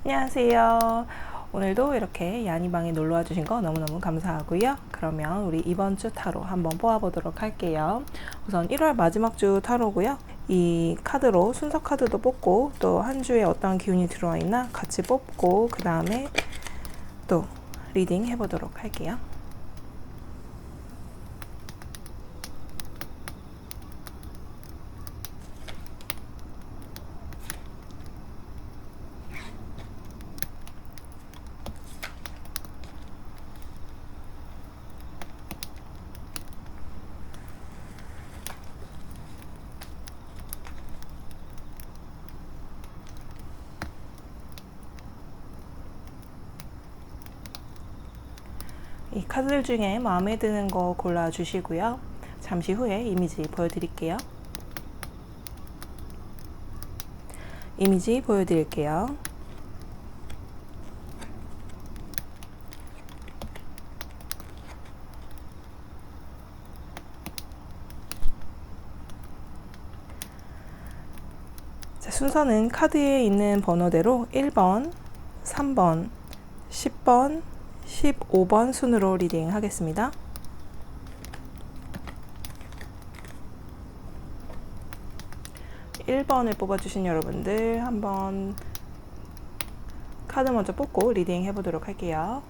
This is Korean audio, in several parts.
안녕하세요. 오늘도 이렇게 야니방에 놀러와 주신 거 너무너무 감사하고요. 그러면 우리 이번 주 타로 한번 뽑아보도록 할게요. 우선 1월 마지막 주 타로고요. 이 카드로 순서 카드도 뽑고 또 한 주에 어떤 기운이 들어와 있나 같이 뽑고 그 다음에 또 리딩 해보도록 할게요. 이 카드들 중에 마음에 드는 거 골라주시고요. 잠시 후에 이미지 보여드릴게요. 이미지 보여드릴게요. 자, 순서는 카드에 있는 번호대로 1번, 3번, 10번, 15번 순으로 리딩 하겠습니다. (1번을) 뽑아주신 여러분들 한번 카드 먼저 뽑고 리딩 해보도록 할게요.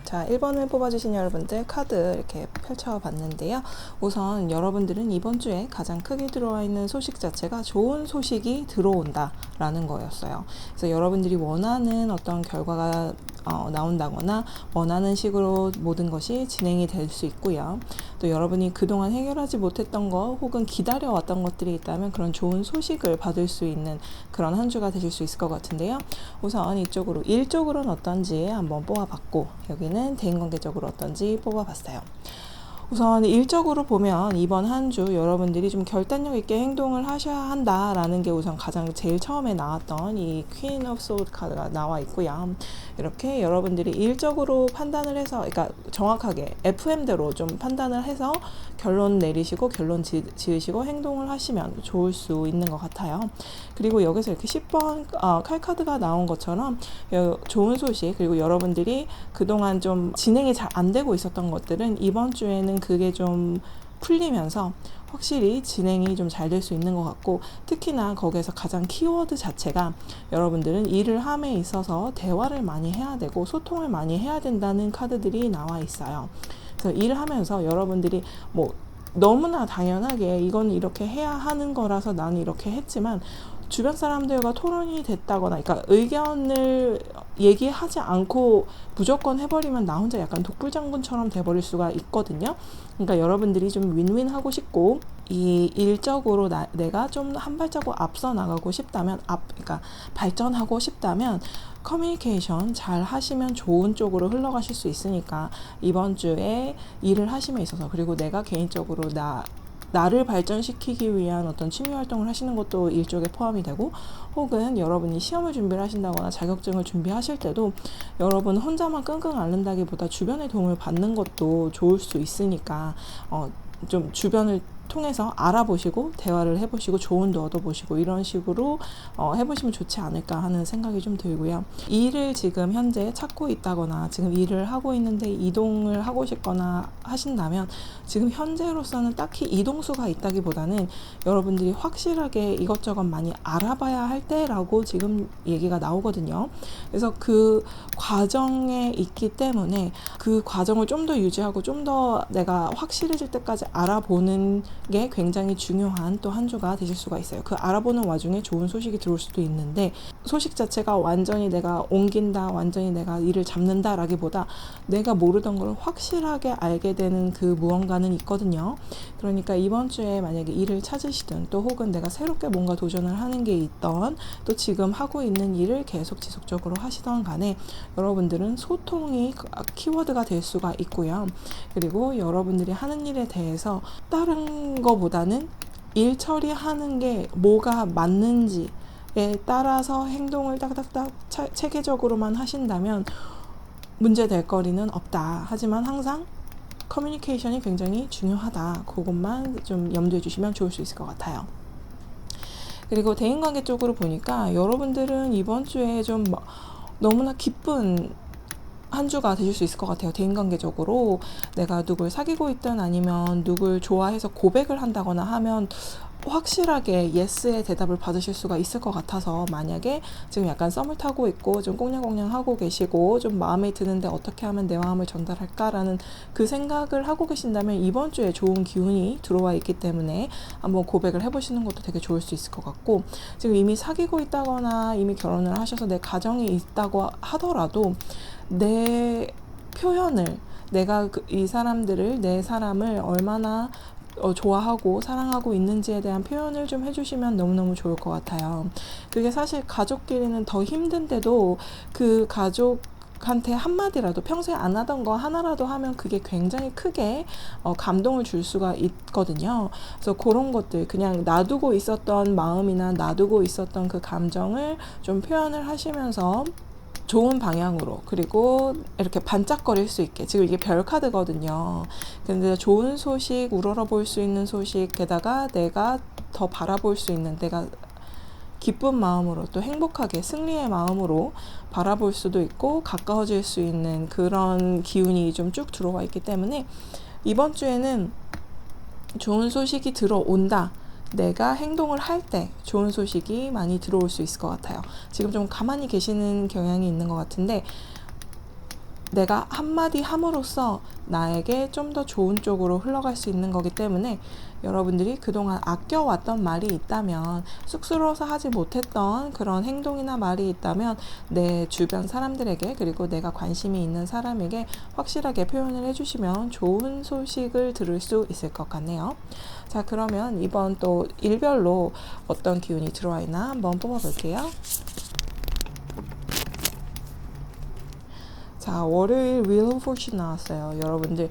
자, 1번을 뽑아주신 여러분들 카드 이렇게 펼쳐봤는데요. 우선 여러분들은 이번 주에 가장 크게 들어와 있는 소식 자체가 좋은 소식이 들어온다 라는 거였어요. 그래서 여러분들이 원하는 어떤 결과가 나온다거나 원하는 식으로 모든 것이 진행이 될 수 있고요. 또 여러분이 그동안 해결하지 못했던 거 혹은 기다려왔던 것들이 있다면 그런 좋은 소식을 받을 수 있는 그런 한 주가 되실 수 있을 것 같은데요. 우선 이쪽으로 일적으로는 어떤지 한번 뽑아봤고 여기는 대인관계적으로 어떤지 뽑아봤어요. 우선 일적으로 보면 이번 한 주 여러분들이 좀 결단력 있게 행동을 하셔야 한다라는 게 우선 가장 제일 처음에 나왔던 이 퀸 오브 소드 카드가 나와 있고요. 이렇게 여러분들이 일적으로 판단을 해서 그러니까 정확하게 FM대로 좀 판단을 해서 결론 내리시고 결론 지으시고 행동을 하시면 좋을 수 있는 것 같아요. 그리고 여기서 이렇게 10번 칼 카드가 나온 것처럼 좋은 소식 그리고 여러분들이 그동안 좀 진행이 잘 안 되고 있었던 것들은 이번 주에는 그게 좀 풀리면서 확실히 진행이 좀 잘 될 수 있는 것 같고 특히나 거기에서 가장 키워드 자체가 여러분들은 일을 함에 있어서 대화를 많이 해야 되고 소통을 많이 해야 된다는 카드들이 나와 있어요. 그래서 일을 하면서 여러분들이 뭐 너무나 당연하게 이건 이렇게 해야 하는 거라서 나는 이렇게 했지만 주변 사람들과 토론이 됐다거나 그러니까 의견을 얘기하지 않고 무조건 해버리면 나 혼자 약간 독불장군처럼 돼버릴 수가 있거든요. 그러니까 여러분들이 좀 윈윈 하고 싶고 이 일적으로 내가 좀 한 발자국 앞서 나가고 싶다면 그러니까 발전하고 싶다면 커뮤니케이션 잘 하시면 좋은 쪽으로 흘러가실 수 있으니까 이번 주에 일을 하심에 있어서 그리고 내가 개인적으로 나를 발전시키기 위한 어떤 취미 활동을 하시는 것도 일종에 포함이 되고 혹은 여러분이 시험을 준비를 하신다거나 자격증을 준비하실 때도 여러분 혼자만 끙끙 앓는다기보다 주변의 도움을 받는 것도 좋을 수 있으니까 좀 주변을 통해서 알아보시고 대화를 해보시고 조언도 얻어보시고 이런 식으로 해보시면 좋지 않을까 하는 생각이 좀 들고요. 일을 지금 현재 찾고 있다거나 지금 일을 하고 있는데 이동을 하고 싶거나 하신다면 지금 현재로서는 딱히 이동수가 있다기보다는 여러분들이 확실하게 이것저것 많이 알아봐야 할 때라고 지금 얘기가 나오거든요. 그래서 그 과정에 있기 때문에 그 과정을 좀 더 유지하고 좀 더 내가 확실해질 때까지 알아보는 게 굉장히 중요한 또 한 주가 되실 수가 있어요. 그 알아보는 와중에 좋은 소식이 들어올 수도 있는데 소식 자체가 완전히 내가 옮긴다 완전히 내가 일을 잡는다 라기보다 내가 모르던 걸 확실하게 알게 되는 그 무언가는 있거든요. 그러니까 이번 주에 만약에 일을 찾으시든 또 혹은 내가 새롭게 뭔가 도전을 하는 게 있던 또 지금 하고 있는 일을 계속 지속적으로 하시던 간에 여러분들은 소통이 키워드가 될 수가 있고요. 그리고 여러분들이 하는 일에 대해서 다른 거보다는 일 처리하는 게 뭐가 맞는지에 따라서 행동을 딱딱딱 체계적으로만 하신다면 문제될 거리는 없다. 하지만 항상 커뮤니케이션이 굉장히 중요하다. 그것만 좀 염두해 주시면 좋을 수 있을 것 같아요. 그리고 대인관계 쪽으로 보니까 여러분들은 이번 주에 좀 너무나 기쁜 한 주가 되실 수 있을 것 같아요. 대인관계적으로 내가 누굴 사귀고 있든 아니면 누굴 좋아해서 고백을 한다거나 하면 확실하게 예스의 대답을 받으실 수가 있을 것 같아서, 만약에 지금 약간 썸을 타고 있고 좀 꽁냥꽁냥 하고 계시고 좀 마음에 드는데 어떻게 하면 내 마음을 전달할까라는 그 생각을 하고 계신다면 이번 주에 좋은 기운이 들어와 있기 때문에 한번 고백을 해보시는 것도 되게 좋을 수 있을 것 같고, 지금 이미 사귀고 있다거나 이미 결혼을 하셔서 내 가정이 있다고 하더라도 내 표현을, 내가 이 사람들을, 내 사람을 얼마나 좋아하고 사랑하고 있는지에 대한 표현을 좀 해주시면 너무너무 좋을 것 같아요. 그게 사실 가족끼리는 더 힘든데도 그 가족한테 한마디라도, 평소에 안 하던 거 하나라도 하면 그게 굉장히 크게 감동을 줄 수가 있거든요. 그래서 그런 것들, 그냥 놔두고 있었던 마음이나 놔두고 있었던 그 감정을 좀 표현을 하시면서 좋은 방향으로, 그리고 이렇게 반짝거릴 수 있게, 지금 이게 별 카드거든요. 근데 좋은 소식, 우러러 볼 수 있는 소식, 게다가 내가 더 바라볼 수 있는, 내가 기쁜 마음으로 또 행복하게 승리의 마음으로 바라볼 수도 있고 가까워질 수 있는 그런 기운이 좀 쭉 들어와 있기 때문에 이번 주에는 좋은 소식이 들어온다, 내가 행동을 할 때 좋은 소식이 많이 들어올 수 있을 것 같아요. 지금 좀 가만히 계시는 경향이 있는 것 같은데, 내가 한마디 함으로써 나에게 좀 더 좋은 쪽으로 흘러갈 수 있는 거기 때문에 여러분들이 그동안 아껴왔던 말이 있다면, 쑥스러워서 하지 못했던 그런 행동이나 말이 있다면 내 주변 사람들에게, 그리고 내가 관심이 있는 사람에게 확실하게 표현을 해주시면 좋은 소식을 들을 수 있을 것 같네요. 자, 그러면 이번 또 일별로 어떤 기운이 들어와 있나 한번 뽑아볼게요. 자, 월요일 Wheel of Fortune 나왔어요. 여러분들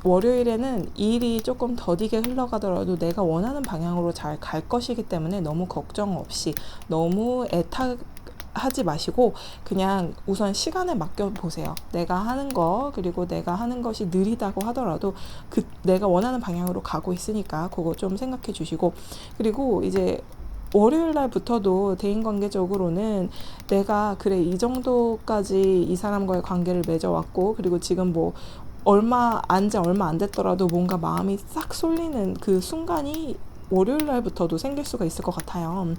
월요일에는 일이 조금 더디게 흘러가더라도 내가 원하는 방향으로 잘 갈 것이기 때문에 너무 걱정 없이, 너무 애타하지 마시고 그냥 우선 시간에 맡겨보세요. 내가 하는 거, 그리고 내가 하는 것이 느리다고 하더라도 내가 원하는 방향으로 가고 있으니까 그거 좀 생각해 주시고, 그리고 이제 월요일 날부터도 대인관계적으로는 내가 그래 이 정도까지 이 사람과의 관계를 맺어왔고, 그리고 지금 뭐 얼마 안 됐더라도 뭔가 마음이 싹 쏠리는 그 순간이 월요일 날부터도 생길 수가 있을 것 같아요.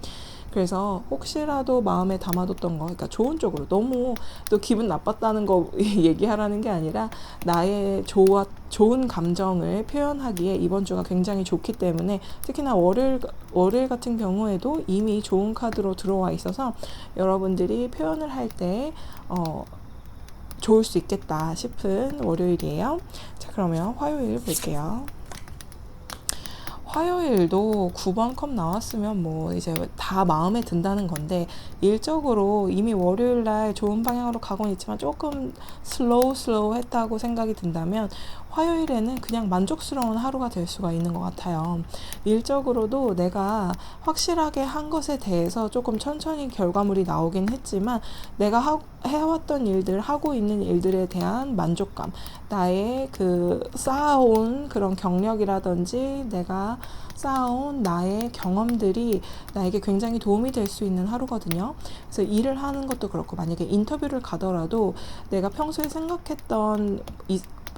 그래서 혹시라도 마음에 담아뒀던 거, 그러니까 좋은 쪽으로, 너무 또 기분 나빴다는 거 얘기하라는 게 아니라 나의 좋은 감정을 표현하기에 이번 주가 굉장히 좋기 때문에, 특히나 월요일 같은 경우에도 이미 좋은 카드로 들어와 있어서 여러분들이 표현을 할 때 좋을 수 있겠다 싶은 월요일이에요. 자, 그러면 화요일 볼게요. 화요일도 9번 컵 나왔으면 뭐 이제 다 마음에 든다는 건데, 일적으로 이미 월요일 날 좋은 방향으로 가고는 있지만 조금 슬로우 했다고 생각이 든다면 화요일에는 그냥 만족스러운 하루가 될 수가 있는 것 같아요. 일적으로도 내가 확실하게 한 것에 대해서 조금 천천히 결과물이 나오긴 했지만, 내가 해왔던 일들, 하고 있는 일들에 대한 만족감, 나의 그 쌓아온 그런 경력이라든지 내가 쌓아온 나의 경험들이 나에게 굉장히 도움이 될 수 있는 하루거든요. 그래서 일을 하는 것도 그렇고, 만약에 인터뷰를 가더라도 내가 평소에 생각했던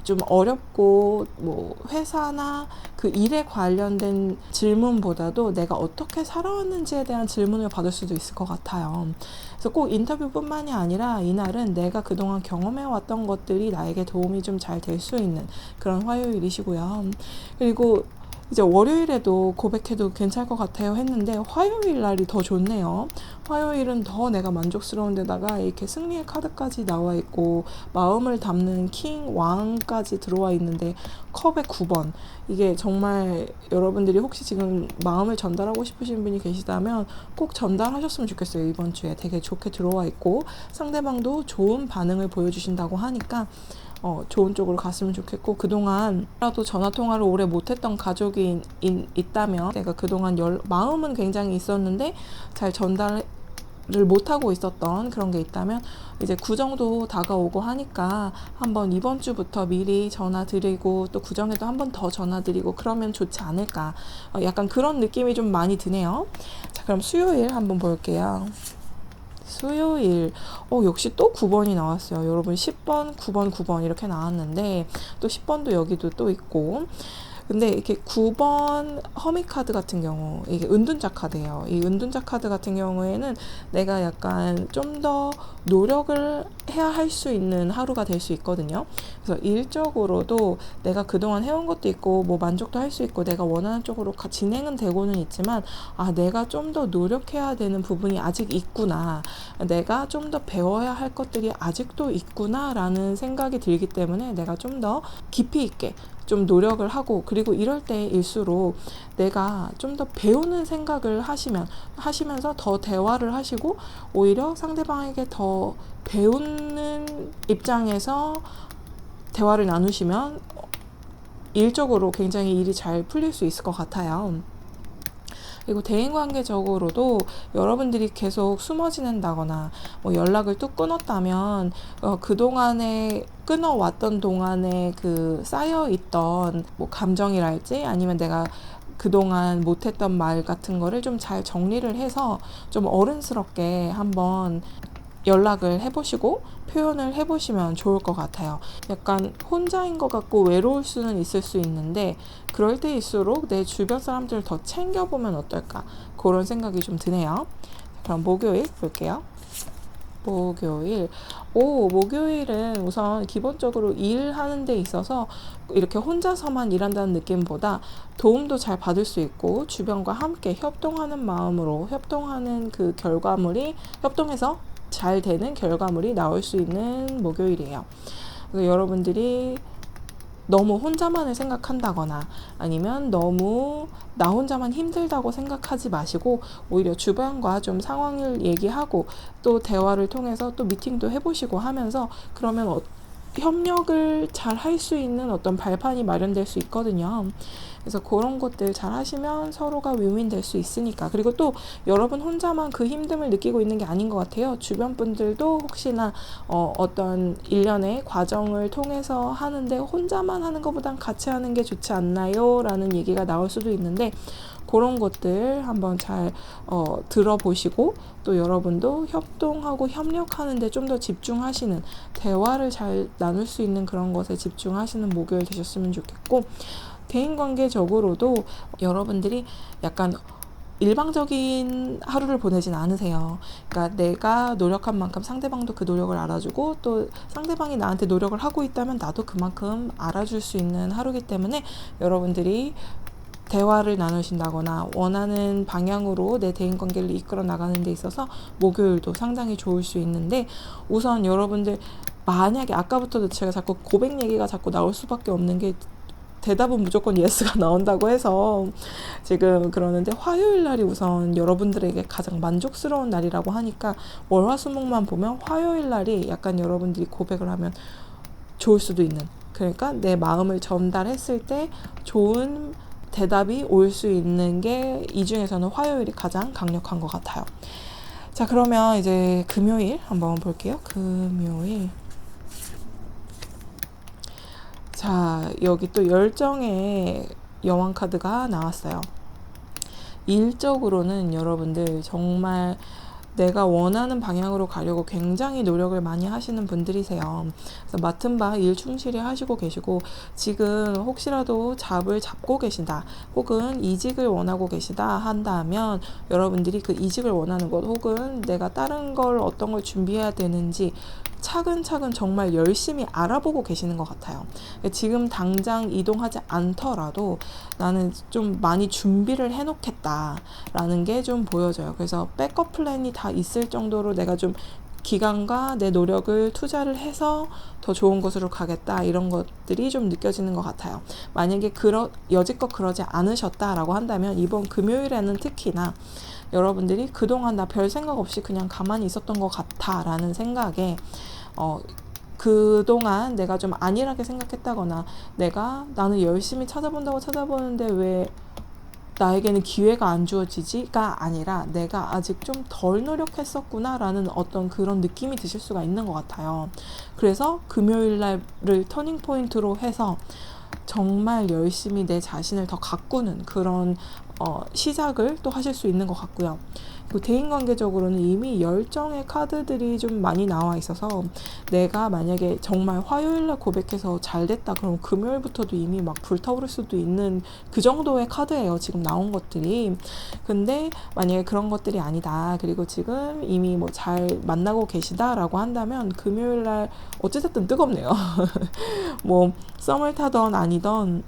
좀 어렵고 뭐 회사나 그 일에 관련된 질문보다도 내가 어떻게 살아왔는지에 대한 질문을 받을 수도 있을 것 같아요. 그래서 꼭 인터뷰뿐만이 아니라 이날은 내가 그동안 경험해왔던 것들이 나에게 도움이 좀 잘 될 수 있는 그런 화요일이시고요. 그리고 이제 월요일에도 고백해도 괜찮을 것 같아요 했는데, 화요일 날이 더 좋네요. 화요일은 더 내가 만족스러운 데다가 이렇게 승리의 카드까지 나와 있고 마음을 담는 킹, 왕까지 들어와 있는데 컵의 9번, 이게 정말 여러분들이 혹시 지금 마음을 전달하고 싶으신 분이 계시다면 꼭 전달하셨으면 좋겠어요. 이번 주에 되게 좋게 들어와 있고 상대방도 좋은 반응을 보여주신다고 하니까 좋은 쪽으로 갔으면 좋겠고, 그동안라도 전화통화를 오래 못했던 가족이 있다면 내가 그동안 마음은 굉장히 있었는데 잘 전달을 를 못하고 있었던 그런 게 있다면 이제 구정도 다가오고 하니까 한번 이번 주부터 미리 전화 드리고 또 구정에도 한번 더 전화 드리고 그러면 좋지 않을까, 약간 그런 느낌이 좀 많이 드네요. 자, 그럼 수요일 한번 볼게요. 수요일, 역시 또 9번이 나왔어요. 여러분 10번, 9번, 9번 이렇게 나왔는데 또 10번도 여기도 또 있고, 근데 이렇게 9번 허미 카드 같은 경우, 이게 은둔자 카드예요. 이 은둔자 카드 같은 경우에는 내가 약간 좀 더 노력을 해야 할 수 있는 하루가 될 수 있거든요. 그래서 일적으로도 내가 그동안 해온 것도 있고 뭐 만족도 할 수 있고 내가 원하는 쪽으로 진행은 되고는 있지만, 내가 좀 더 노력해야 되는 부분이 아직 있구나, 내가 좀 더 배워야 할 것들이 아직도 있구나 라는 생각이 들기 때문에 내가 좀 더 깊이 있게 좀 노력을 하고, 그리고 이럴 때일수록 내가 좀 더 배우는 생각을 하시면서 더 대화를 하시고 오히려 상대방에게 더 배우는 입장에서 대화를 나누시면 일적으로 굉장히 일이 잘 풀릴 수 있을 것 같아요. 그리고 대인관계적으로도 여러분들이 계속 숨어 지낸다거나 뭐 연락을 또 끊었다면, 그동안에 끊어왔던 동안에 그 쌓여있던 뭐 감정이랄지 아니면 내가 그동안 못했던 말 같은 거를 좀 잘 정리를 해서 좀 어른스럽게 한번 연락을 해보시고 표현을 해보시면 좋을 것 같아요. 약간 혼자인 것 같고 외로울 수는 있을 수 있는데 그럴 때일수록 내 주변 사람들을 더 챙겨보면 어떨까, 그런 생각이 좀 드네요. 그럼 목요일 볼게요. 목요일은 우선 기본적으로 일하는 데 있어서 이렇게 혼자서만 일한다는 느낌보다 도움도 잘 받을 수 있고 주변과 함께 협동하는 마음으로 협동하는 그 결과물이, 협동해서 잘 되는 결과물이 나올 수 있는 목요일이에요. 그래서 여러분들이 너무 혼자만을 생각한다거나 아니면 너무 나 혼자만 힘들다고 생각하지 마시고 오히려 주변과 좀 상황을 얘기하고 또 대화를 통해서 또 미팅도 해보시고 하면서 그러면 협력을 잘 할 수 있는 어떤 발판이 마련될 수 있거든요. 그래서 그런 것들 잘 하시면 서로가 윈윈 될 수 있으니까. 그리고 또 여러분 혼자만 그 힘듦을 느끼고 있는 게 아닌 것 같아요. 주변 분들도 혹시나 어떤 일련의 과정을 통해서 하는데 혼자만 하는 것보단 같이 하는 게 좋지 않나요? 라는 얘기가 나올 수도 있는데 그런 것들 한번 잘 들어보시고 또 여러분도 협동하고 협력하는 데 좀 더 집중하시는, 대화를 잘 나눌 수 있는 그런 것에 집중하시는 목요일 되셨으면 좋겠고, 대인관계적으로도 여러분들이 약간 일방적인 하루를 보내진 않으세요. 그러니까 내가 노력한 만큼 상대방도 그 노력을 알아주고 또 상대방이 나한테 노력을 하고 있다면 나도 그만큼 알아줄 수 있는 하루이기 때문에 여러분들이 대화를 나누신다거나 원하는 방향으로 내 대인관계를 이끌어 나가는 데 있어서 목요일도 상당히 좋을 수 있는데, 우선 여러분들 만약에 아까부터도 제가 자꾸 고백 얘기가 자꾸 나올 수밖에 없는 게 대답은 무조건 예스가 나온다고 해서 지금 그러는데, 화요일 날이 우선 여러분들에게 가장 만족스러운 날이라고 하니까 월화수목만 보면 화요일 날이 약간 여러분들이 고백을 하면 좋을 수도 있는, 그러니까 내 마음을 전달했을 때 좋은 대답이 올 수 있는 게 이 중에서는 화요일이 가장 강력한 것 같아요. 자, 그러면 이제 금요일 한번 볼게요. 금요일. 자, 여기 또 열정의 여왕 카드가 나왔어요. 일적으로는 여러분들 정말 내가 원하는 방향으로 가려고 굉장히 노력을 많이 하시는 분들이세요. 그래서 맡은 바 일 충실히 하시고 계시고, 지금 혹시라도 잡을 잡고 계신다 혹은 이직을 원하고 계시다 한다면 여러분들이 그 이직을 원하는 것 혹은 내가 다른 걸 어떤 걸 준비해야 되는지 차근차근 정말 열심히 알아보고 계시는 것 같아요. 지금 당장 이동하지 않더라도 나는 좀 많이 준비를 해놓겠다라는 게 좀 보여져요. 그래서 백업 플랜이 다 있을 정도로 내가 좀 기간과 내 노력을 투자를 해서 더 좋은 곳으로 가겠다, 이런 것들이 좀 느껴지는 것 같아요. 만약에 여지껏 그러지 않으셨다라고 한다면 이번 금요일에는 특히나 여러분들이 그동안 나 별 생각 없이 그냥 가만히 있었던 것 같아 라는 생각에 그동안 내가 좀 안일하게 생각했다거나 나는 열심히 찾아본다고 찾아보는데 왜 나에게는 기회가 안 주어지지가 아니라 내가 아직 좀 덜 노력했었구나 라는 어떤 그런 느낌이 드실 수가 있는 것 같아요. 그래서 금요일 날을 터닝 포인트로 해서 정말 열심히 내 자신을 더 가꾸는 그런 시작을 또 하실 수 있는 것 같고요. 그리고 대인관계적으로는 이미 열정의 카드들이 좀 많이 나와 있어서 내가 만약에 정말 화요일날 고백해서 잘 됐다 그럼 금요일부터도 이미 막 불타오를 수도 있는 그 정도의 카드예요. 지금 나온 것들이. 근데 만약에 그런 것들이 아니다. 그리고 지금 이미 뭐 잘 만나고 계시다라고 한다면 금요일날 어찌됐든 뜨겁네요. 뭐 썸을 타던 아니던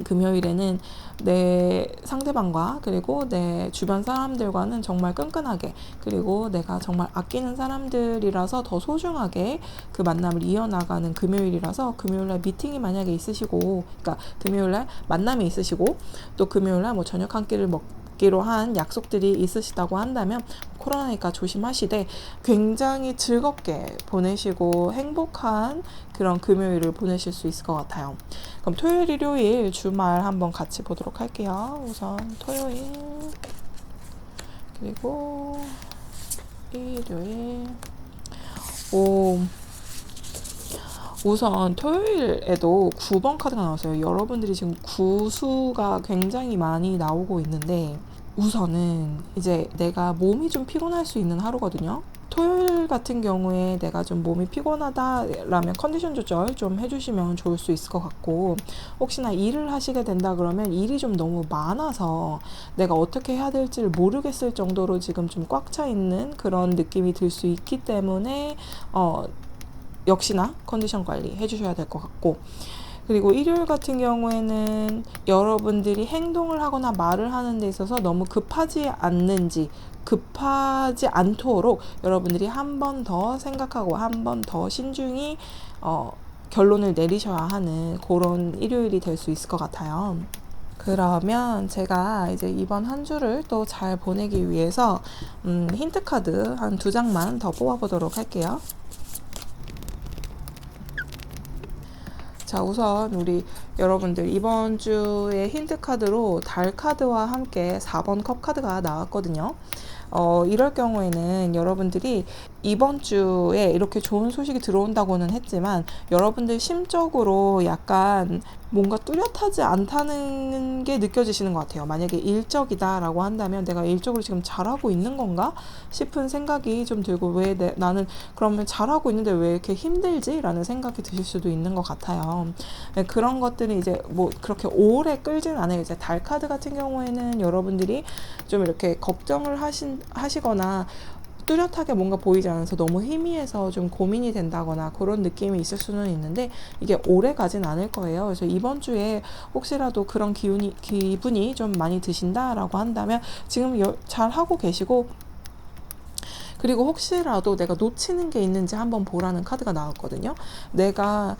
금요일에는 내 상대방과 그리고 내 주변 사람들과는 정말 끈끈하게, 그리고 내가 정말 아끼는 사람들이라서 더 소중하게 그 만남을 이어나가는 금요일이라서, 금요일날 미팅이 만약에 있으시고, 그러니까 금요일날 만남이 있으시고 또 금요일날 뭐 저녁 한 끼를 먹기로 한 약속들이 있으시다고 한다면 코로나니까 조심하시되 굉장히 즐겁게 보내시고 행복한 그런 금요일을 보내실 수 있을 것 같아요. 그럼 토요일, 일요일, 주말 한번 같이 보도록 할게요. 우선 토요일, 그리고 일요일. 우선 토요일에도 9번 카드가 나왔어요. 여러분들이 지금 구수가 굉장히 많이 나오고 있는데, 우선은 이제 내가 몸이 좀 피곤할 수 있는 하루거든요. 토요일 같은 경우에 내가 좀 몸이 피곤하다라면 컨디션 조절 좀 해주시면 좋을 수 있을 것 같고, 혹시나 일을 하시게 된다 그러면 일이 좀 너무 많아서 내가 어떻게 해야 될지를 모르겠을 정도로 지금 좀 꽉 차 있는 그런 느낌이 들 수 있기 때문에 역시나 컨디션 관리 해주셔야 될 것 같고, 그리고 일요일 같은 경우에는 여러분들이 행동을 하거나 말을 하는 데 있어서 너무 급하지 않도록 여러분들이 한 번 더 생각하고 한 번 더 신중히 결론을 내리셔야 하는 그런 일요일이 될 수 있을 것 같아요. 그러면 제가 이제 이번 한 주를 또 잘 보내기 위해서 힌트 카드 한 2장만 더 뽑아보도록 할게요. 자, 우선 우리 여러분들 이번 주에 힌트 카드로 달 카드와 함께 4번 컵 카드가 나왔거든요. 이럴 경우에는 여러분들이 이번 주에 이렇게 좋은 소식이 들어온다고는 했지만 여러분들 심적으로 약간 뭔가 뚜렷하지 않다는 게 느껴지시는 것 같아요. 만약에 일적이다 라고 한다면 내가 일적으로 지금 잘하고 있는 건가 싶은 생각이 좀 들고, 왜 나는 그러면 잘하고 있는데 왜 이렇게 힘들지? 라는 생각이 드실 수도 있는 것 같아요. 네, 그런 것들이 이제 뭐 그렇게 오래 끌진 않아요. 이제 달 카드 같은 경우에는 여러분들이 좀 이렇게 걱정을 하시거나 뚜렷하게 뭔가 보이지 않아서 너무 희미해서 좀 고민이 된다거나 그런 느낌이 있을 수는 있는데, 이게 오래 가진 않을 거예요. 그래서 이번 주에 혹시라도 그런 기분이 좀 많이 드신다라고 한다면 지금 잘 하고 계시고, 그리고 혹시라도 내가 놓치는 게 있는지 한번 보라는 카드가 나왔거든요. 내가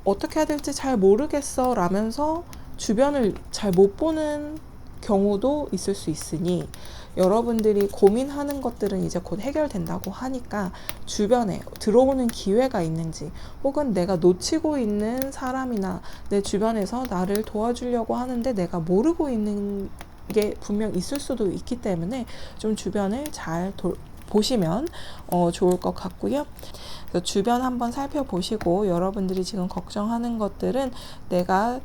어떻게 해야 될지 잘 모르겠어 라면서 주변을 잘 못 보는 경우도 있을 수 있으니, 여러분들이 고민하는 것들은 이제 곧 해결된다고 하니까 주변에 들어오는 기회가 있는지, 혹은 내가 놓치고 있는 사람이나 내 주변에서 나를 도와주려고 하는데 내가 모르고 있는 게 분명 있을 수도 있기 때문에 좀 주변을 잘 보시면 좋을 것 같고요. 그래서 주변 한번 살펴보시고, 여러분들이 지금 걱정하는 것들은 내가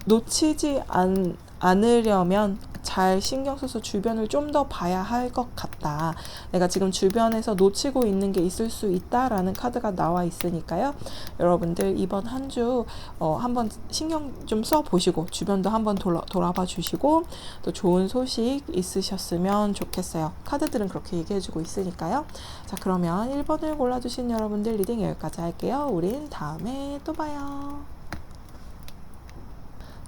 놓치지 않으려면 잘 신경 써서 주변을 좀 더 봐야 할 것 같다. 내가 지금 주변에서 놓치고 있는 게 있을 수 있다라는 카드가 나와 있으니까요. 여러분들 이번 한 주 한번 신경 좀 써보시고 주변도 한번 돌아봐 주시고 또 좋은 소식 있으셨으면 좋겠어요. 카드들은 그렇게 얘기해주고 있으니까요. 자, 그러면 1번을 골라주신 여러분들 리딩 여기까지 할게요. 우린 다음에 또 봐요.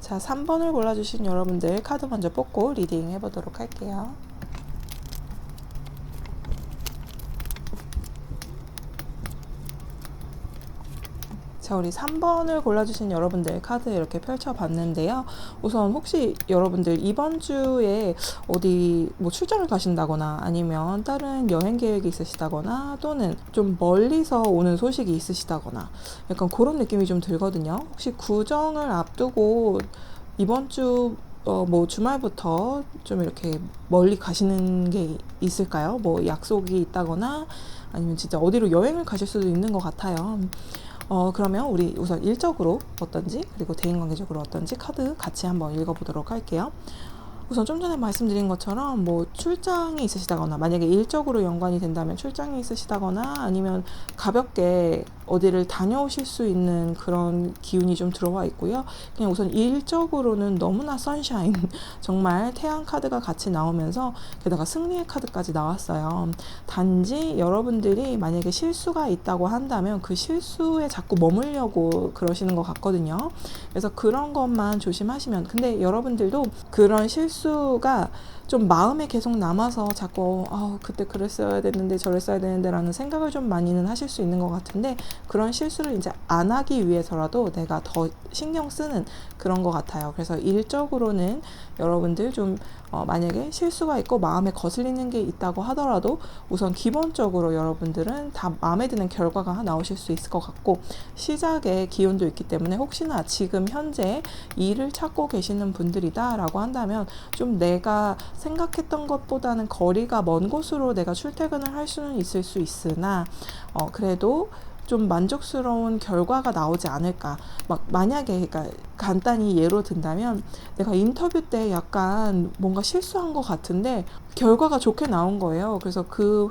자, 3번을 골라주신 여러분들 카드 먼저 뽑고 리딩 해보도록 할게요. 자, 우리 3번을 골라주신 여러분들 카드 이렇게 펼쳐봤는데요. 우선 혹시 여러분들 이번 주에 어디 뭐 출장을 가신다거나 아니면 다른 여행 계획이 있으시다거나 또는 좀 멀리서 오는 소식이 있으시다거나 약간 그런 느낌이 좀 들거든요. 혹시 구정을 앞두고 이번 주 뭐 주말부터 좀 이렇게 멀리 가시는 게 있을까요? 뭐 약속이 있다거나 아니면 진짜 어디로 여행을 가실 수도 있는 것 같아요. 그러면 우리 우선 일적으로 어떤지 그리고 대인관계적으로 어떤지 카드 같이 한번 읽어보도록 할게요. 우선 좀 전에 말씀드린 것처럼 뭐 출장이 있으시다거나 만약에 일적으로 연관이 된다면 출장이 있으시다거나 아니면 가볍게 어디를 다녀오실 수 있는 그런 기운이 좀 들어와 있고요. 그냥 우선 일적으로는 너무나 선샤인 정말 태양 카드가 같이 나오면서 게다가 승리의 카드까지 나왔어요. 단지 여러분들이 만약에 실수가 있다고 한다면 그 실수에 자꾸 머물려고 그러시는 것 같거든요. 그래서 그런 것만 조심하시면, 근데 여러분들도 그런 실수가 좀 마음에 계속 남아서 자꾸 그때 그랬어야 됐는데 저랬어야 되는데 라는 생각을 좀 많이는 하실 수 있는 것 같은데, 그런 실수를 이제 안 하기 위해서라도 내가 더 신경 쓰는 그런 것 같아요. 그래서 일적으로는 여러분들 좀 만약에 실수가 있고 마음에 거슬리는 게 있다고 하더라도 우선 기본적으로 여러분들은 다 마음에 드는 결과가 나오실 수 있을 것 같고, 시작의 기운도 있기 때문에 혹시나 지금 현재 일을 찾고 계시는 분들이다 라고 한다면 좀 내가 생각했던 것보다는 거리가 먼 곳으로 내가 출퇴근을 할 수는 있을 수 있으나 그래도 좀 만족스러운 결과가 나오지 않을까. 만약에 그러니까 간단히 예로 든다면 내가 인터뷰 때 약간 뭔가 실수한 것 같은데 결과가 좋게 나온 거예요. 그래서 그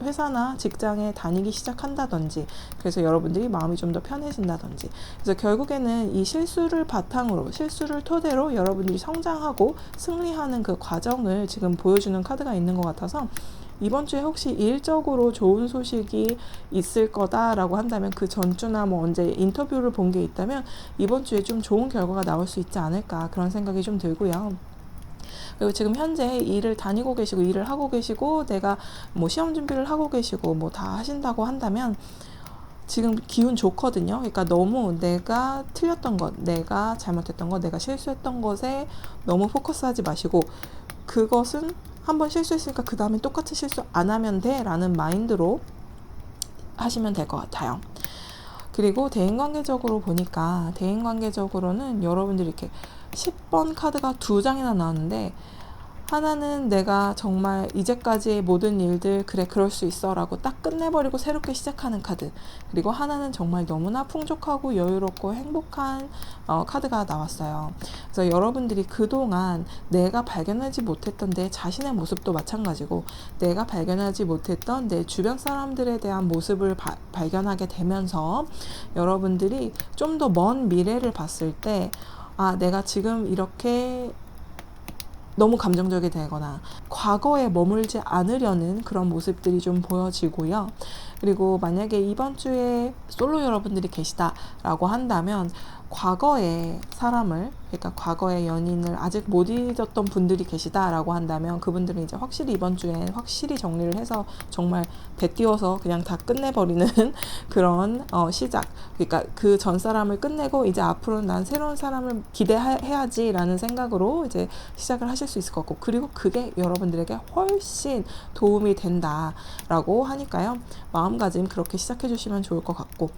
회사나 직장에 다니기 시작한다든지, 그래서 여러분들이 마음이 좀 더 편해진다든지, 그래서 결국에는 이 실수를 바탕으로, 실수를 토대로 여러분들이 성장하고 승리하는 그 과정을 지금 보여주는 카드가 있는 것 같아서, 이번 주에 혹시 일적으로 좋은 소식이 있을 거다라고 한다면 그 전주나 뭐 언제 인터뷰를 본 게 있다면 이번 주에 좀 좋은 결과가 나올 수 있지 않을까, 그런 생각이 좀 들고요. 그리고 지금 현재 일을 다니고 계시고 일을 하고 계시고 내가 뭐 시험 준비를 하고 계시고 뭐 다 하신다고 한다면 지금 기운 좋거든요. 그러니까 너무 내가 틀렸던 것, 내가 잘못했던 것, 내가 실수했던 것에 너무 포커스하지 마시고, 그것은 한번 실수했으니까 그 다음에 똑같은 실수 안 하면 돼 라는 마인드로 하시면 될 것 같아요. 그리고 대인관계적으로 보니까, 대인관계적으로는 여러분들이 이렇게 10번 카드가 2장이나 나왔는데, 하나는 내가 정말 이제까지의 모든 일들 그래 그럴 수 있어 라고 딱 끝내버리고 새롭게 시작하는 카드, 그리고 하나는 정말 너무나 풍족하고 여유롭고 행복한 카드가 나왔어요. 그래서 여러분들이 그동안 내가 발견하지 못했던 내 자신의 모습도 마찬가지고 내가 발견하지 못했던 내 주변 사람들에 대한 모습을 발견하게 되면서 여러분들이 좀 더 먼 미래를 봤을 때 내가 지금 이렇게 너무 감정적이 되거나 과거에 머물지 않으려는 그런 모습들이 좀 보여지고요. 그리고 만약에 이번 주에 솔로 여러분들이 계시다라고 한다면 과거의 사람을, 그러니까 과거의 연인을 아직 못 잊었던 분들이 계시다라고 한다면 그분들은 이제 확실히 이번 주에 확실히 정리를 해서 정말 배 띄워서 그냥 다 끝내버리는 그런 시작, 그러니까 그 전 사람을 끝내고 이제 앞으로는 난 새로운 사람을 기대해야지라는 생각으로 이제 시작을 하실 수 있을 것 같고, 그리고 그게 여러분들에게 훨씬 도움이 된다라고 하니까요, 마음가짐 그렇게 시작해 주시면 좋을 것 같고,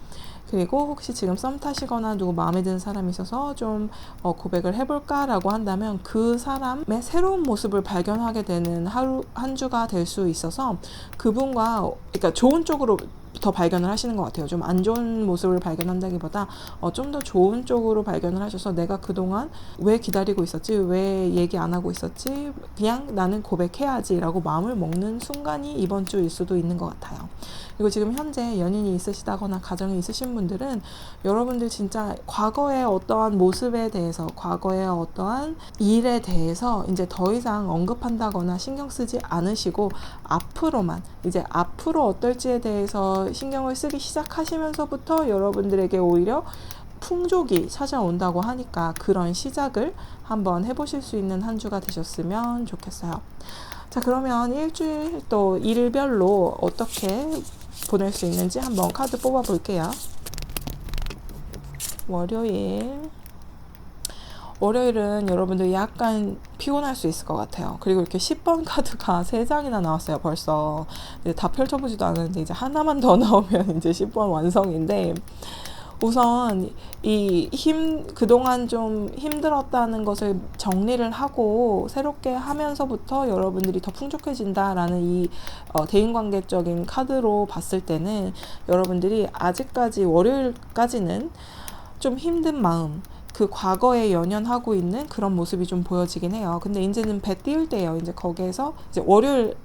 그리고 혹시 지금 썸 타시거나 누구 마음에 드는 사람이 있어서 좀 고백을 해볼까 라고 한다면 그 사람의 새로운 모습을 발견하게 되는 한 주가 될 수 있어서 그분과, 그러니까 좋은 쪽으로 더 발견을 하시는 것 같아요. 좀 안 좋은 모습을 발견한다기보다 좀 더 좋은 쪽으로 발견을 하셔서 내가 그동안 왜 기다리고 있었지, 왜 얘기 안 하고 있었지, 그냥 나는 고백해야지 라고 마음을 먹는 순간이 이번 주일 수도 있는 것 같아요. 그리고 지금 현재 연인이 있으시다거나 가정이 있으신 분들은 여러분들 진짜 과거의 어떠한 모습에 대해서, 과거의 어떠한 일에 대해서 이제 더 이상 언급한다거나 신경 쓰지 않으시고 앞으로만, 이제 앞으로 어떨지에 대해서 신경을 쓰기 시작하시면서부터 여러분들에게 오히려 풍족이 찾아온다고 하니까 그런 시작을 한번 해보실 수 있는 한 주가 되셨으면 좋겠어요. 자, 그러면 일주일 또 일별로 어떻게 보낼 수 있는지 한번 카드 뽑아 볼게요. 월요일은 여러분들 약간 피곤할 수 있을 것 같아요. 그리고 이렇게 10번 카드가 3장이나 나왔어요. 벌써 이제 다 펼쳐보지도 않았는데 이제 하나만 더 나오면 이제 10번 완성인데, 우선 그동안 좀 힘들었다는 것을 정리를 하고 새롭게 하면서부터 여러분들이 더 풍족해진다라는 이 대인관계적인 카드로 봤을 때는 여러분들이 아직까지 월요일까지는 좀 힘든 마음, 그 과거에 연연하고 있는 그런 모습이 좀 보여지긴 해요. 근데 이제는 배 띄울 때예요. 이제 거기에서 이제 월요일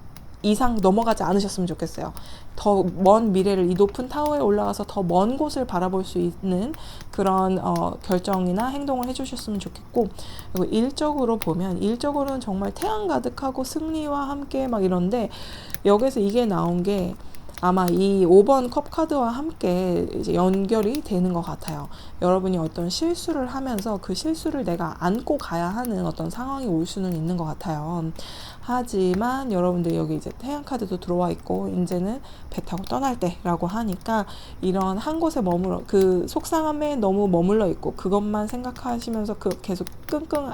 이상 넘어가지 않으셨으면 좋겠어요. 더 먼 미래를, 이 높은 타워에 올라가서 더 먼 곳을 바라볼 수 있는 그런 결정이나 행동을 해주셨으면 좋겠고, 그리고 일적으로 보면 일적으로는 정말 태양 가득하고 승리와 함께 막 이런데, 여기서 이게 나온 게 아마 이 5번 컵 카드와 함께 이제 연결이 되는 것 같아요. 여러분이 어떤 실수를 하면서 그 실수를 내가 안고 가야 하는 어떤 상황이 올 수는 있는 것 같아요. 하지만 여러분들 여기 이제 태양 카드도 들어와 있고, 이제는 배 타고 떠날 때라고 하니까 이런 한 곳에 그 속상함에 너무 머물러 있고 그것만 생각하시면서 계속 끙끙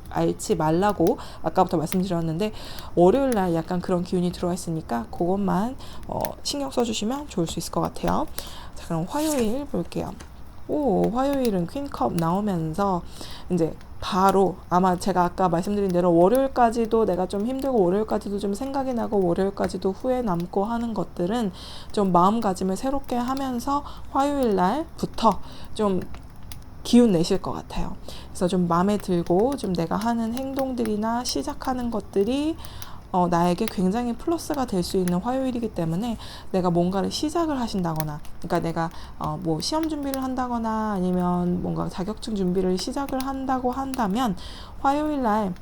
앓지 말라고 아까부터 말씀드렸는데, 월요일날 약간 그런 기운이 들어와 있으니까 그것만 신경 써주시면 좋을 수 있을 것 같아요. 자, 그럼 화요일 볼게요. 화요일은 퀸컵 나오면서 이제 바로 아마 제가 아까 말씀드린 대로 월요일까지도 내가 좀 힘들고 월요일까지도 좀 생각이 나고 월요일까지도 후회 남고 하는 것들은 좀 마음가짐을 새롭게 하면서 화요일날부터 좀 기운 내실 것 같아요. 그래서 좀 마음에 들고 좀 내가 하는 행동들이나 시작하는 것들이 나에게 굉장히 플러스가 될 수 있는 화요일이기 때문에, 내가 뭔가를 시작을 하신다거나, 그러니까 내가 뭐 시험 준비를 한다거나 아니면 뭔가 자격증 준비를 시작을 한다고 한다면 화요일날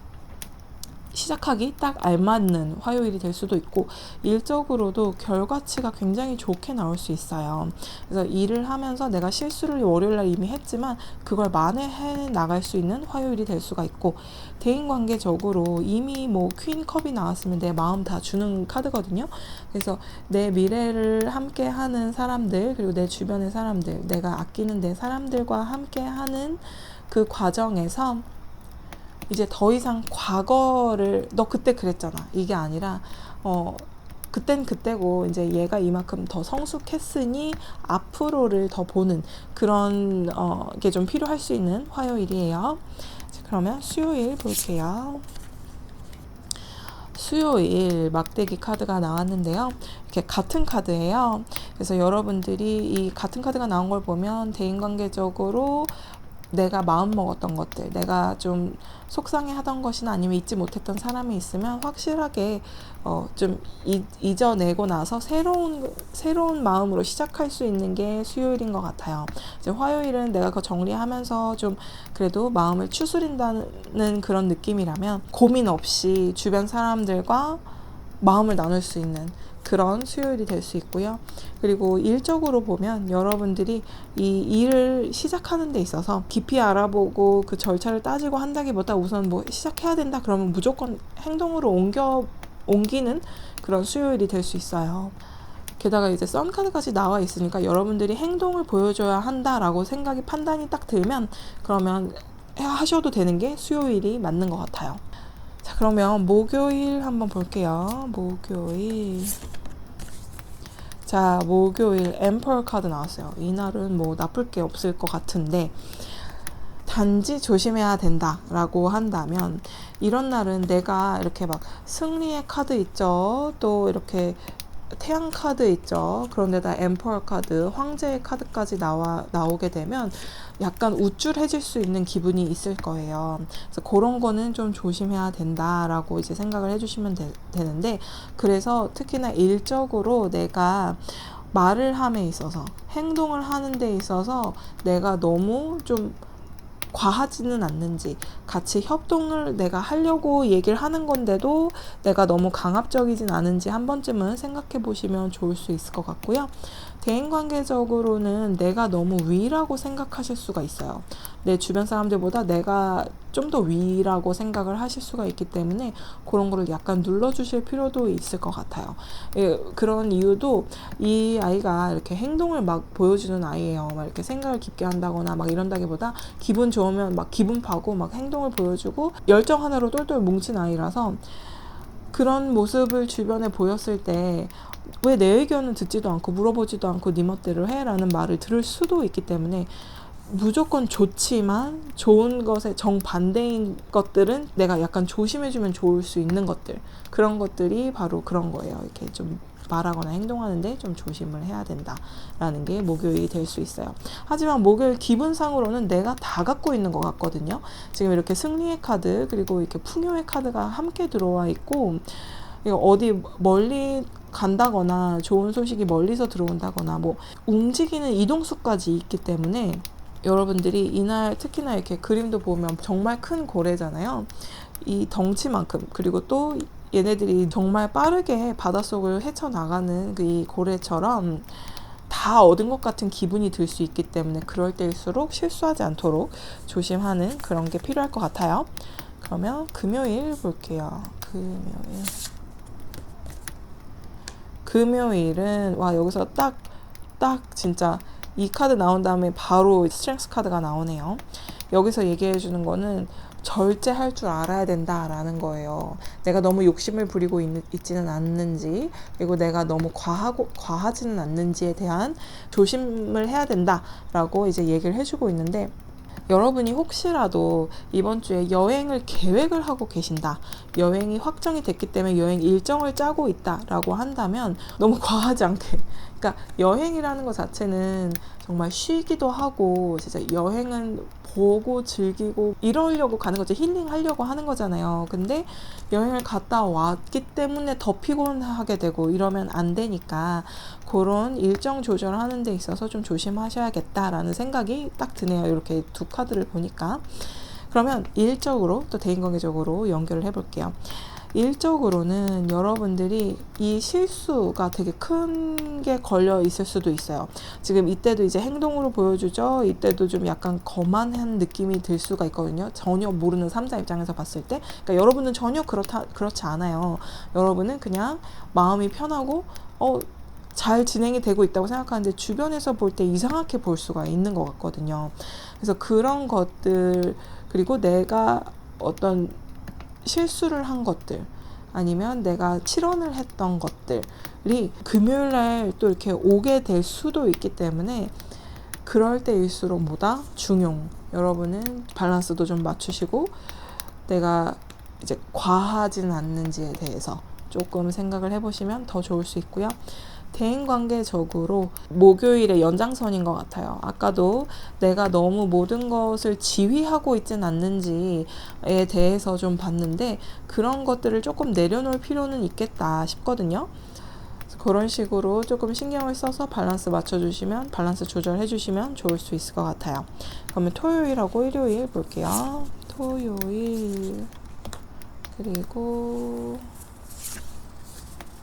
시작하기 딱 알맞는 화요일이 될 수도 있고, 일적으로도 결과치가 굉장히 좋게 나올 수 있어요. 그래서 일을 하면서 내가 실수를 월요일날 이미 했지만 그걸 만회해 나갈 수 있는 화요일이 될 수가 있고, 대인관계적으로 이미 뭐 퀸컵이 나왔으면 내 마음 다 주는 카드거든요. 그래서 내 미래를 함께 하는 사람들, 그리고 내 주변의 사람들, 내가 아끼는 내 사람들과 함께 하는 그 과정에서 이제 더 이상 과거를 너 그때 그랬잖아 이게 아니라 그땐 그때고 이제 얘가 이만큼 더 성숙했으니 앞으로를 더 보는 그런 게 좀 필요할 수 있는 화요일이에요. 자, 그러면 수요일 볼게요. 수요일 막대기 카드가 나왔는데요. 이렇게 같은 카드예요. 그래서 여러분들이 이 같은 카드가 나온 걸 보면 대인관계적으로 내가 마음 먹었던 것들, 내가 좀 속상해 하던 것이나 아니면 잊지 못했던 사람이 있으면 확실하게 좀 잊어내고 나서 새로운 마음으로 시작할 수 있는 게 수요일인 것 같아요. 이제 화요일은 내가 그거 정리하면서 좀 그래도 마음을 추스린다는 그런 느낌이라면 고민 없이 주변 사람들과 마음을 나눌 수 있는 그런 수요일이 될 수 있고요. 그리고 일적으로 보면 여러분들이 이 일을 시작하는 데 있어서 깊이 알아보고 그 절차를 따지고 한다기보다 우선 뭐 시작해야 된다 그러면 무조건 행동으로 옮기는 그런 수요일이 될 수 있어요. 게다가 이제 선카드까지 나와 있으니까 여러분들이 행동을 보여줘야 한다라고 판단이 딱 들면 그러면 하셔도 되는 게 수요일이 맞는 것 같아요. 자, 그러면 목요일 한번 볼게요. 목요일. 자, 목요일 엠퍼 카드 나왔어요. 이날은 뭐 나쁠 게 없을 것 같은데 단지 조심해야 된다라고 한다면, 이런 날은 내가 이렇게 막 승리의 카드 있죠. 또 이렇게 태양 카드 있죠. 그런데다 엠퍼 카드, 황제의 카드까지 나오게 되면 약간 우쭐해질 수 있는 기분이 있을 거예요. 그래서 그런 거는 좀 조심해야 된다라고 이제 생각을 해주시면 되는데, 그래서 특히나 일적으로 내가 말을 함에 있어서, 행동을 하는 데 있어서 내가 너무 좀 과하지는 않는지, 같이 협동을 내가 하려고 얘기를 하는 건데도 내가 너무 강압적이진 않은지 한 번쯤은 생각해 보시면 좋을 수 있을 것 같고요. 대인관계적으로는 내가 너무 위라고 생각하실 수가 있어요. 내 주변 사람들보다 내가 좀 더 위라고 생각을 하실 수가 있기 때문에 그런 거를 약간 눌러주실 필요도 있을 것 같아요. 예, 그런 이유도 이 아이가 이렇게 행동을 막 보여주는 아이예요. 막 이렇게 생각을 깊게 한다거나 막 이런다기보다 기분 좋으면 막 기분 파고 막 행동을 보여주고 열정 하나로 똘똘 뭉친 아이라서, 그런 모습을 주변에 보였을 때 왜 내 의견은 듣지도 않고 물어보지도 않고 네 멋대로 해? 라는 말을 들을 수도 있기 때문에 무조건 좋지만 좋은 것에 정반대인 것들은 내가 약간 조심해주면 좋을 수 있는 것들, 그런 것들이 바로 그런 거예요. 이렇게 좀 말하거나 행동하는데 좀 조심을 해야 된다라는 게 목요일이 될 수 있어요. 하지만 목요일 기분상으로는 내가 다 갖고 있는 것 같거든요. 지금 이렇게 승리의 카드 그리고 이렇게 풍요의 카드가 함께 들어와 있고, 어디 멀리 간다거나 좋은 소식이 멀리서 들어온다거나 뭐 움직이는 이동수까지 있기 때문에 여러분들이 이날 특히나 이렇게 그림도 보면 정말 큰 고래잖아요. 이 덩치만큼, 그리고 또 얘네들이 정말 빠르게 바닷속을 헤쳐나가는 이 고래처럼 다 얻은 것 같은 기분이 들 수 있기 때문에 그럴 때일수록 실수하지 않도록 조심하는 그런 게 필요할 것 같아요. 그러면 금요일 볼게요. 금요일은 와, 여기서 딱 진짜 이 카드 나온 다음에 바로 스트렝스 카드가 나오네요. 여기서 얘기해 주는 거는 절제할 줄 알아야 된다라는 거예요. 내가 너무 욕심을 부리고 있지는 않는지, 그리고 내가 너무 과하지는 않는지에 대한 조심을 해야 된다라고 이제 얘기를 해주고 있는데, 여러분이 혹시라도 이번 주에 여행을 계획을 하고 계신다, 여행이 확정이 됐기 때문에 여행 일정을 짜고 있다라고 한다면 너무 과하지 않게, 그러니까 여행이라는 것 자체는 정말 쉬기도 하고 진짜 여행은 보고 즐기고 이러려고 가는 거죠. 힐링하려고 하는 거잖아요. 근데 여행을 갔다 왔기 때문에 더 피곤하게 되고 이러면 안 되니까 그런 일정 조절하는 데 있어서 좀 조심하셔야겠다라는 생각이 딱 드네요. 이렇게 두 카드를 보니까. 그러면 일적으로 또 대인관계적으로 연결을 해볼게요. 일적으로는 여러분들이 이 실수가 되게 큰 게 걸려 있을 수도 있어요. 지금 이때도 이제 행동으로 보여주죠. 이때도 좀 약간 거만한 느낌이 들 수가 있거든요. 전혀 모르는 3자 입장에서 봤을 때. 그러니까 여러분은 전혀 그렇지 않아요. 여러분은 그냥 마음이 편하고 잘 진행이 되고 있다고 생각하는데 주변에서 볼 때 이상하게 볼 수가 있는 것 같거든요. 그래서 그런 것들, 그리고 내가 어떤 실수를 한 것들, 아니면 내가 실언을 했던 것들이 금요일날 또 이렇게 오게 될 수도 있기 때문에 그럴 때일수록 뭐다 중용, 여러분은 밸런스도 좀 맞추시고 내가 이제 과하진 않는지에 대해서 조금 생각을 해보시면 더 좋을 수 있고요. 대인관계적으로 목요일의 연장선인 것 같아요. 아까도 내가 너무 모든 것을 지휘하고 있진 않는지에 대해서 좀 봤는데 그런 것들을 조금 내려놓을 필요는 있겠다 싶거든요. 그런 식으로 조금 신경을 써서 밸런스 맞춰주시면, 밸런스 조절해주시면 좋을 수 있을 것 같아요. 그러면 토요일하고 일요일 볼게요. 토요일 그리고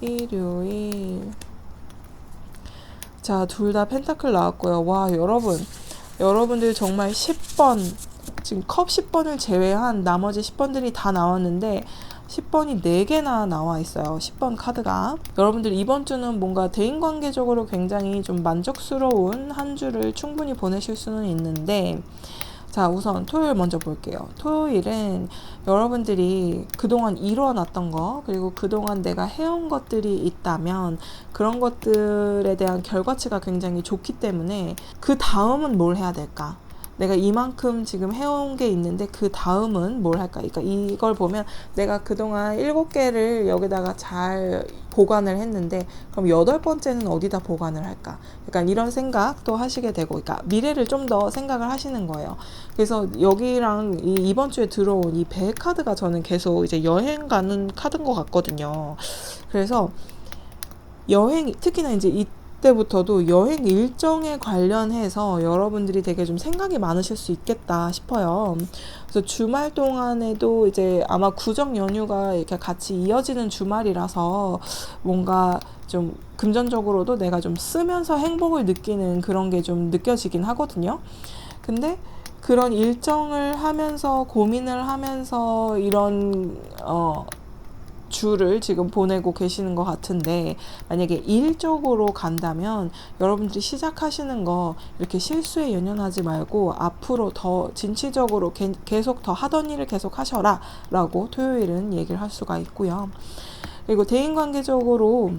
일요일. 자, 둘 다 펜타클 나왔고요. 와, 여러분들 정말 10번, 지금 컵 10번을 제외한 나머지 10번들이 다 나왔는데 10번이 4개나 나와 있어요. 10번 카드가. 여러분들 이번 주는 뭔가 대인관계적으로 굉장히 좀 만족스러운 한 주를 충분히 보내실 수는 있는데, 자, 우선 토요일 먼저 볼게요. 토요일은 여러분들이 그동안 이뤄놨던 거, 그리고 그동안 내가 해온 것들이 있다면 그런 것들에 대한 결과치가 굉장히 좋기 때문에 그 다음은 뭘 해야 될까? 내가 이만큼 지금 해온 게 있는데 그 다음은 뭘 할까? 그러니까 이걸 보면 내가 그동안 7개를 여기다가 잘 보관을 했는데 그럼 8번째는 어디다 보관을 할까? 약간 이런 생각도 하시게 되고, 그러니까 미래를 좀 더 생각을 하시는 거예요. 그래서 여기랑 이번 주에 들어온 이 배 카드가 저는 계속 이제 여행 가는 카드인 것 같거든요. 그래서 여행, 특히나 이제 이때부터도 여행 일정에 관련해서 여러분들이 되게 좀 생각이 많으실 수 있겠다 싶어요. 그래서 주말 동안에도 이제 아마 구정 연휴가 이렇게 같이 이어지는 주말이라서 뭔가 좀 금전적으로도 내가 좀 쓰면서 행복을 느끼는 그런 게 좀 느껴지긴 하거든요. 근데 그런 일정을 하면서 고민을 하면서 이런 주를 지금 보내고 계시는 것 같은데, 만약에 일적으로 간다면 여러분들이 시작하시는 거 이렇게 실수에 연연하지 말고 앞으로 더 진취적으로 계속 더 하던 일을 계속 하셔라 라고 토요일은 얘기를 할 수가 있고요. 그리고 대인관계적으로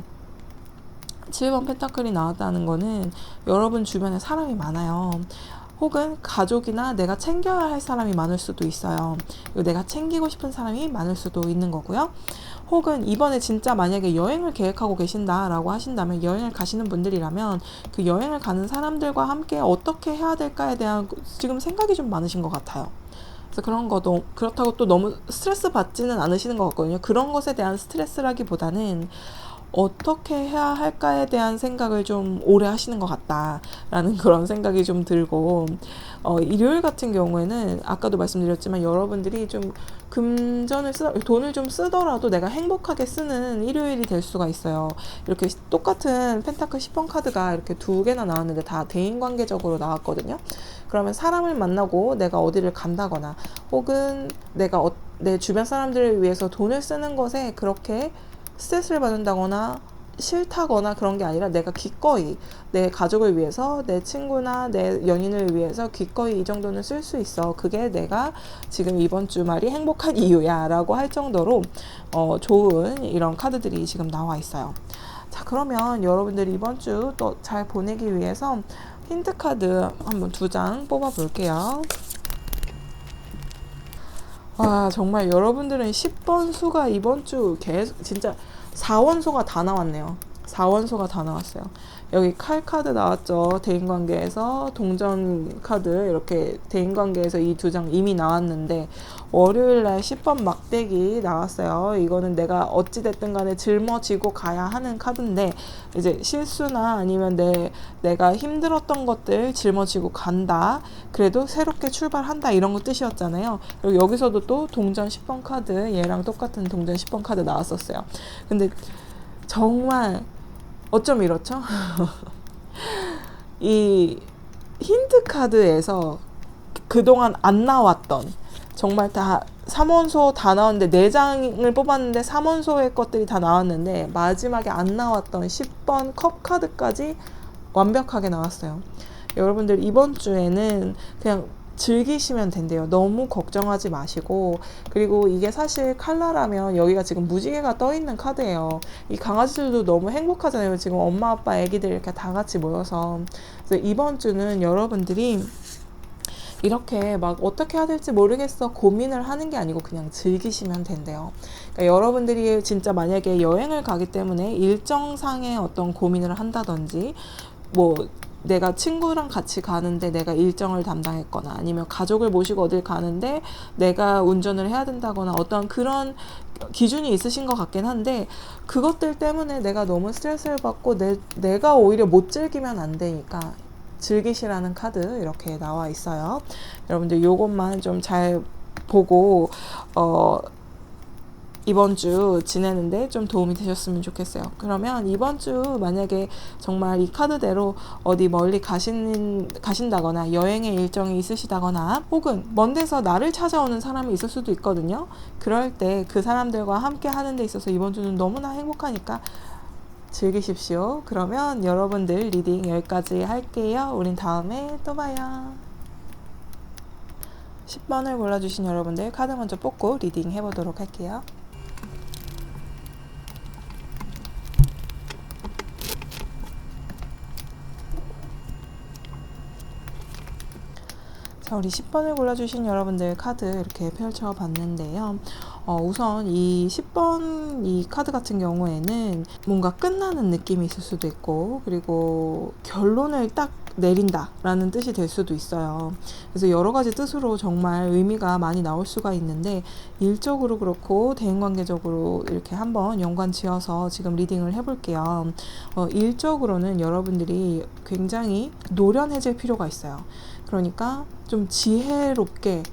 7번 펜타클이 나왔다는 거는 여러분 주변에 사람이 많아요. 혹은 가족이나 내가 챙겨야 할 사람이 많을 수도 있어요. 그리고 내가 챙기고 싶은 사람이 많을 수도 있는 거고요. 혹은 이번에 진짜 만약에 여행을 계획하고 계신다라고 하신다면, 여행을 가시는 분들이라면 그 여행을 가는 사람들과 함께 어떻게 해야 될까에 대한 지금 생각이 좀 많으신 것 같아요. 그래서 그런 것도 그렇다고 또 너무 스트레스 받지는 않으시는 것 같거든요. 그런 것에 대한 스트레스라기보다는 어떻게 해야 할까에 대한 생각을 좀 오래 하시는 것 같다라는 그런 생각이 좀 들고, 일요일 같은 경우에는 아까도 말씀드렸지만 여러분들이 좀 돈을 좀 쓰더라도 내가 행복하게 쓰는 일요일이 될 수가 있어요. 이렇게 똑같은 펜타클 10번 카드가 이렇게 두 개나 나왔는데 다 대인관계적으로 나왔거든요. 그러면 사람을 만나고 내가 어디를 간다거나, 혹은 내가 내 주변 사람들을 위해서 돈을 쓰는 것에 그렇게 스트레스를 받는다거나 싫다거나 그런 게 아니라, 내가 기꺼이 내 가족을 위해서, 내 친구나 내 연인을 위해서 기꺼이 이 정도는 쓸 수 있어, 그게 내가 지금 이번 주말이 행복한 이유야 라고 할 정도로 좋은 이런 카드들이 지금 나와 있어요. 자, 그러면 여러분들이 이번 주 또 잘 보내기 위해서 힌트 카드 한번 2장 뽑아 볼게요. 와, 정말 여러분들은 10번 수가 이번 주 계속 진짜 4원소가 다 나왔네요. 4원소가 다 나왔어요. 여기 칼 카드 나왔죠. 대인관계에서 동전 카드, 이렇게 대인관계에서 이 2장 이미 나왔는데, 월요일날 10번 막대기 나왔어요. 이거는 내가 어찌됐든 간에 짊어지고 가야 하는 카드인데, 이제 실수나 아니면 내가 힘들었던 것들 짊어지고 간다, 그래도 새롭게 출발한다, 이런 거 뜻이었잖아요. 그리고 여기서도 또 동전 10번 카드, 얘랑 똑같은 동전 10번 카드 나왔었어요. 근데 정말 어쩜 이렇죠? 이 힌트 카드에서 그동안 안 나왔던, 정말 다 3원소 다 나왔는데 4장을 뽑았는데 3원소의 것들이 다 나왔는데, 마지막에 안 나왔던 10번 컵 카드까지 완벽하게 나왔어요. 여러분들 이번 주에는 그냥 즐기시면 된대요. 너무 걱정하지 마시고. 그리고 이게 사실 칼라라면 여기가 지금 무지개가 떠 있는 카드예요. 이 강아지들도 너무 행복하잖아요. 지금 엄마 아빠 애기들 이렇게 다 같이 모여서. 그래서 이번 주는 여러분들이 이렇게 막 어떻게 해야 될지 모르겠어 고민을 하는 게 아니고 그냥 즐기시면 된대요. 그러니까 여러분들이 진짜 만약에 여행을 가기 때문에 일정상의 어떤 고민을 한다든지, 뭐 내가 친구랑 같이 가는데 내가 일정을 담당했거나, 아니면 가족을 모시고 어딜 가는데 내가 운전을 해야 된다거나, 어떤 그런 기준이 있으신 것 같긴 한데, 그것들 때문에 내가 너무 스트레스를 받고 내가 오히려 못 즐기면 안 되니까 즐기시라는 카드 이렇게 나와 있어요. 여러분들 요것만 좀 잘 보고 이번 주 지내는데 좀 도움이 되셨으면 좋겠어요. 그러면 이번 주 만약에 정말 이 카드대로 어디 멀리 가신다거나, 여행의 일정이 있으시다거나, 혹은 먼 데서 나를 찾아오는 사람이 있을 수도 있거든요. 그럴 때 그 사람들과 함께 하는 데 있어서 이번 주는 너무나 행복하니까 즐기십시오. 그러면 여러분들 리딩 여기까지 할게요. 우린 다음에 또 봐요. 10번을 골라주신 여러분들 카드 먼저 뽑고 리딩 해보도록 할게요. 자, 우리 10번을 골라주신 여러분들 카드 이렇게 펼쳐봤는데요. 우선 이 10번 이 카드 같은 경우에는 뭔가 끝나는 느낌이 있을 수도 있고, 그리고 결론을 딱 내린다라는 뜻이 될 수도 있어요. 그래서 여러 가지 뜻으로 정말 의미가 많이 나올 수가 있는데, 일적으로 그렇고 대인관계적으로 이렇게 한번 연관 지어서 지금 리딩을 해볼게요. 일적으로는 여러분들이 굉장히 노련해질 필요가 있어요. 그러니까 좀 지혜롭게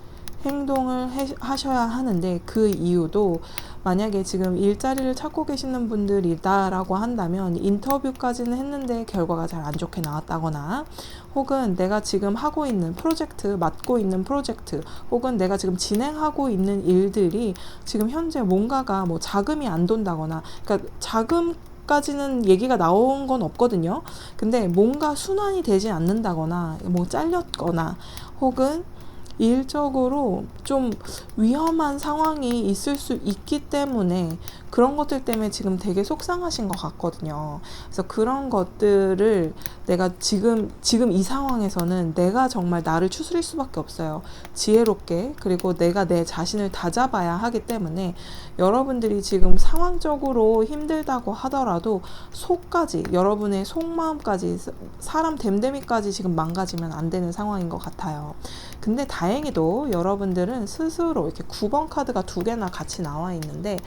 행동을 하셔야 하는데, 그 이유도 만약에 지금 일자리를 찾고 계시는 분들이다라고 한다면, 인터뷰까지는 했는데 결과가 잘 안 좋게 나왔다거나, 혹은 내가 지금 하고 있는 프로젝트, 맡고 있는 프로젝트, 혹은 내가 지금 진행하고 있는 일들이 지금 현재 뭔가가 뭐 자금이 안 돈다거나, 그러니까 자금까지는 얘기가 나온 건 없거든요. 근데 뭔가 순환이 되지 않는다거나, 뭐 잘렸거나, 혹은 일적으로 좀 위험한 상황이 있을 수 있기 때문에 그런 것들 때문에 지금 되게 속상하신 것 같거든요. 그래서 그런 것들을 내가 지금 이 상황에서는 내가 정말 나를 추스릴 수밖에 없어요. 지혜롭게, 그리고 내가 내 자신을 다잡아야 하기 때문에 여러분들이 지금 상황적으로 힘들다고 하더라도 속까지, 여러분의 속마음까지, 사람 됨됨이까지 지금 망가지면 안 되는 상황인 것 같아요. 근데 다행히도 여러분들은 스스로 이렇게 9번 카드가 2개나 같이 나와 있는데,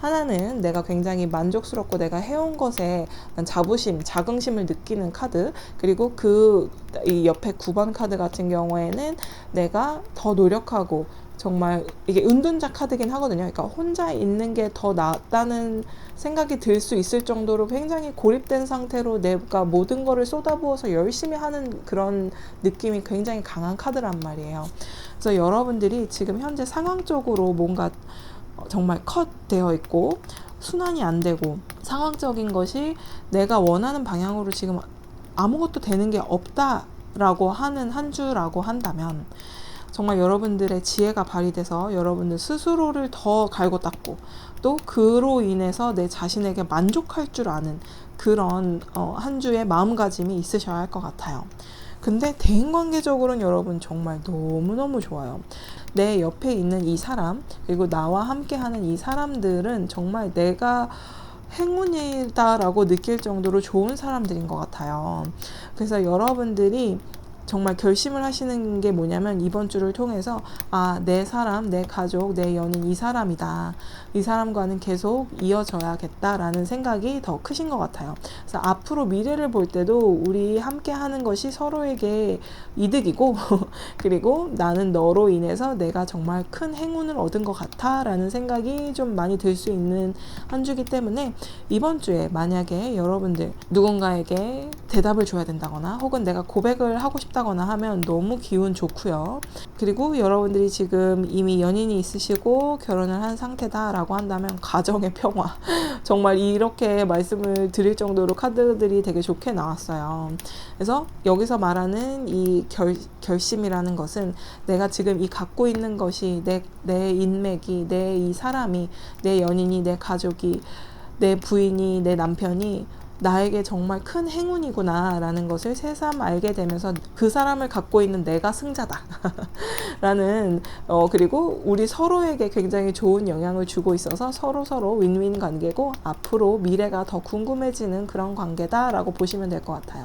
하나는 내가 굉장히 만족스럽고 내가 해온 것에 자부심, 자긍심을 느끼는 카드, 그리고 이 옆에 9번 카드 같은 경우에는 내가 더 노력하고, 정말 이게 은둔자 카드긴 하거든요. 그러니까 혼자 있는 게 더 낫다는 생각이 들 수 있을 정도로 굉장히 고립된 상태로 내가 모든 거를 쏟아부어서 열심히 하는 그런 느낌이 굉장히 강한 카드란 말이에요. 그래서 여러분들이 지금 현재 상황적으로 뭔가 정말 컷 되어 있고 순환이 안 되고 상황적인 것이 내가 원하는 방향으로 지금 아무것도 되는 게 없다라고 하는 한 주라고 한다면, 정말 여러분들의 지혜가 발휘돼서 여러분들 스스로를 더 갈고 닦고, 또 그로 인해서 내 자신에게 만족할 줄 아는 그런 한 주의 마음가짐이 있으셔야 할 것 같아요. 근데 대인관계적으로는 여러분 정말 너무너무 좋아요. 내 옆에 있는 이 사람, 그리고 나와 함께하는 이 사람들은 정말 내가 행운이다라고 느낄 정도로 좋은 사람들인 것 같아요. 그래서 여러분들이 정말 결심을 하시는 게 뭐냐면, 이번 주를 통해서 내 사람, 내 가족, 내 연인, 이 사람이다. 이 사람과는 계속 이어져야겠다라는 생각이 더 크신 것 같아요. 그래서 앞으로 미래를 볼 때도 우리 함께 하는 것이 서로에게 이득이고 그리고 나는 너로 인해서 내가 정말 큰 행운을 얻은 것 같아 라는 생각이 좀 많이 들 수 있는 한 주기 때문에, 이번 주에 만약에 여러분들 누군가에게 대답을 줘야 된다거나 혹은 내가 고백을 하고 싶다거나 하면 너무 기운 좋고요. 그리고 여러분들이 지금 이미 연인이 있으시고 결혼을 한 상태다라고 한다면 가정의 평화 정말 이렇게 말씀을 드릴 정도로 카드들이 되게 좋게 나왔어요. 그래서 여기서 말하는 이 결심이라는 것은 내가 지금 이 갖고 있는 것이 내 인맥이, 내 이 사람이, 내 연인이, 내 가족이, 내 부인이, 내 남편이 나에게 정말 큰 행운이구나 라는 것을 새삼 알게 되면서 그 사람을 갖고 있는 내가 승자다 라는 그리고 우리 서로에게 굉장히 좋은 영향을 주고 있어서 서로 윈윈 관계고 앞으로 미래가 더 궁금해지는 그런 관계다 라고 보시면 될 것 같아요.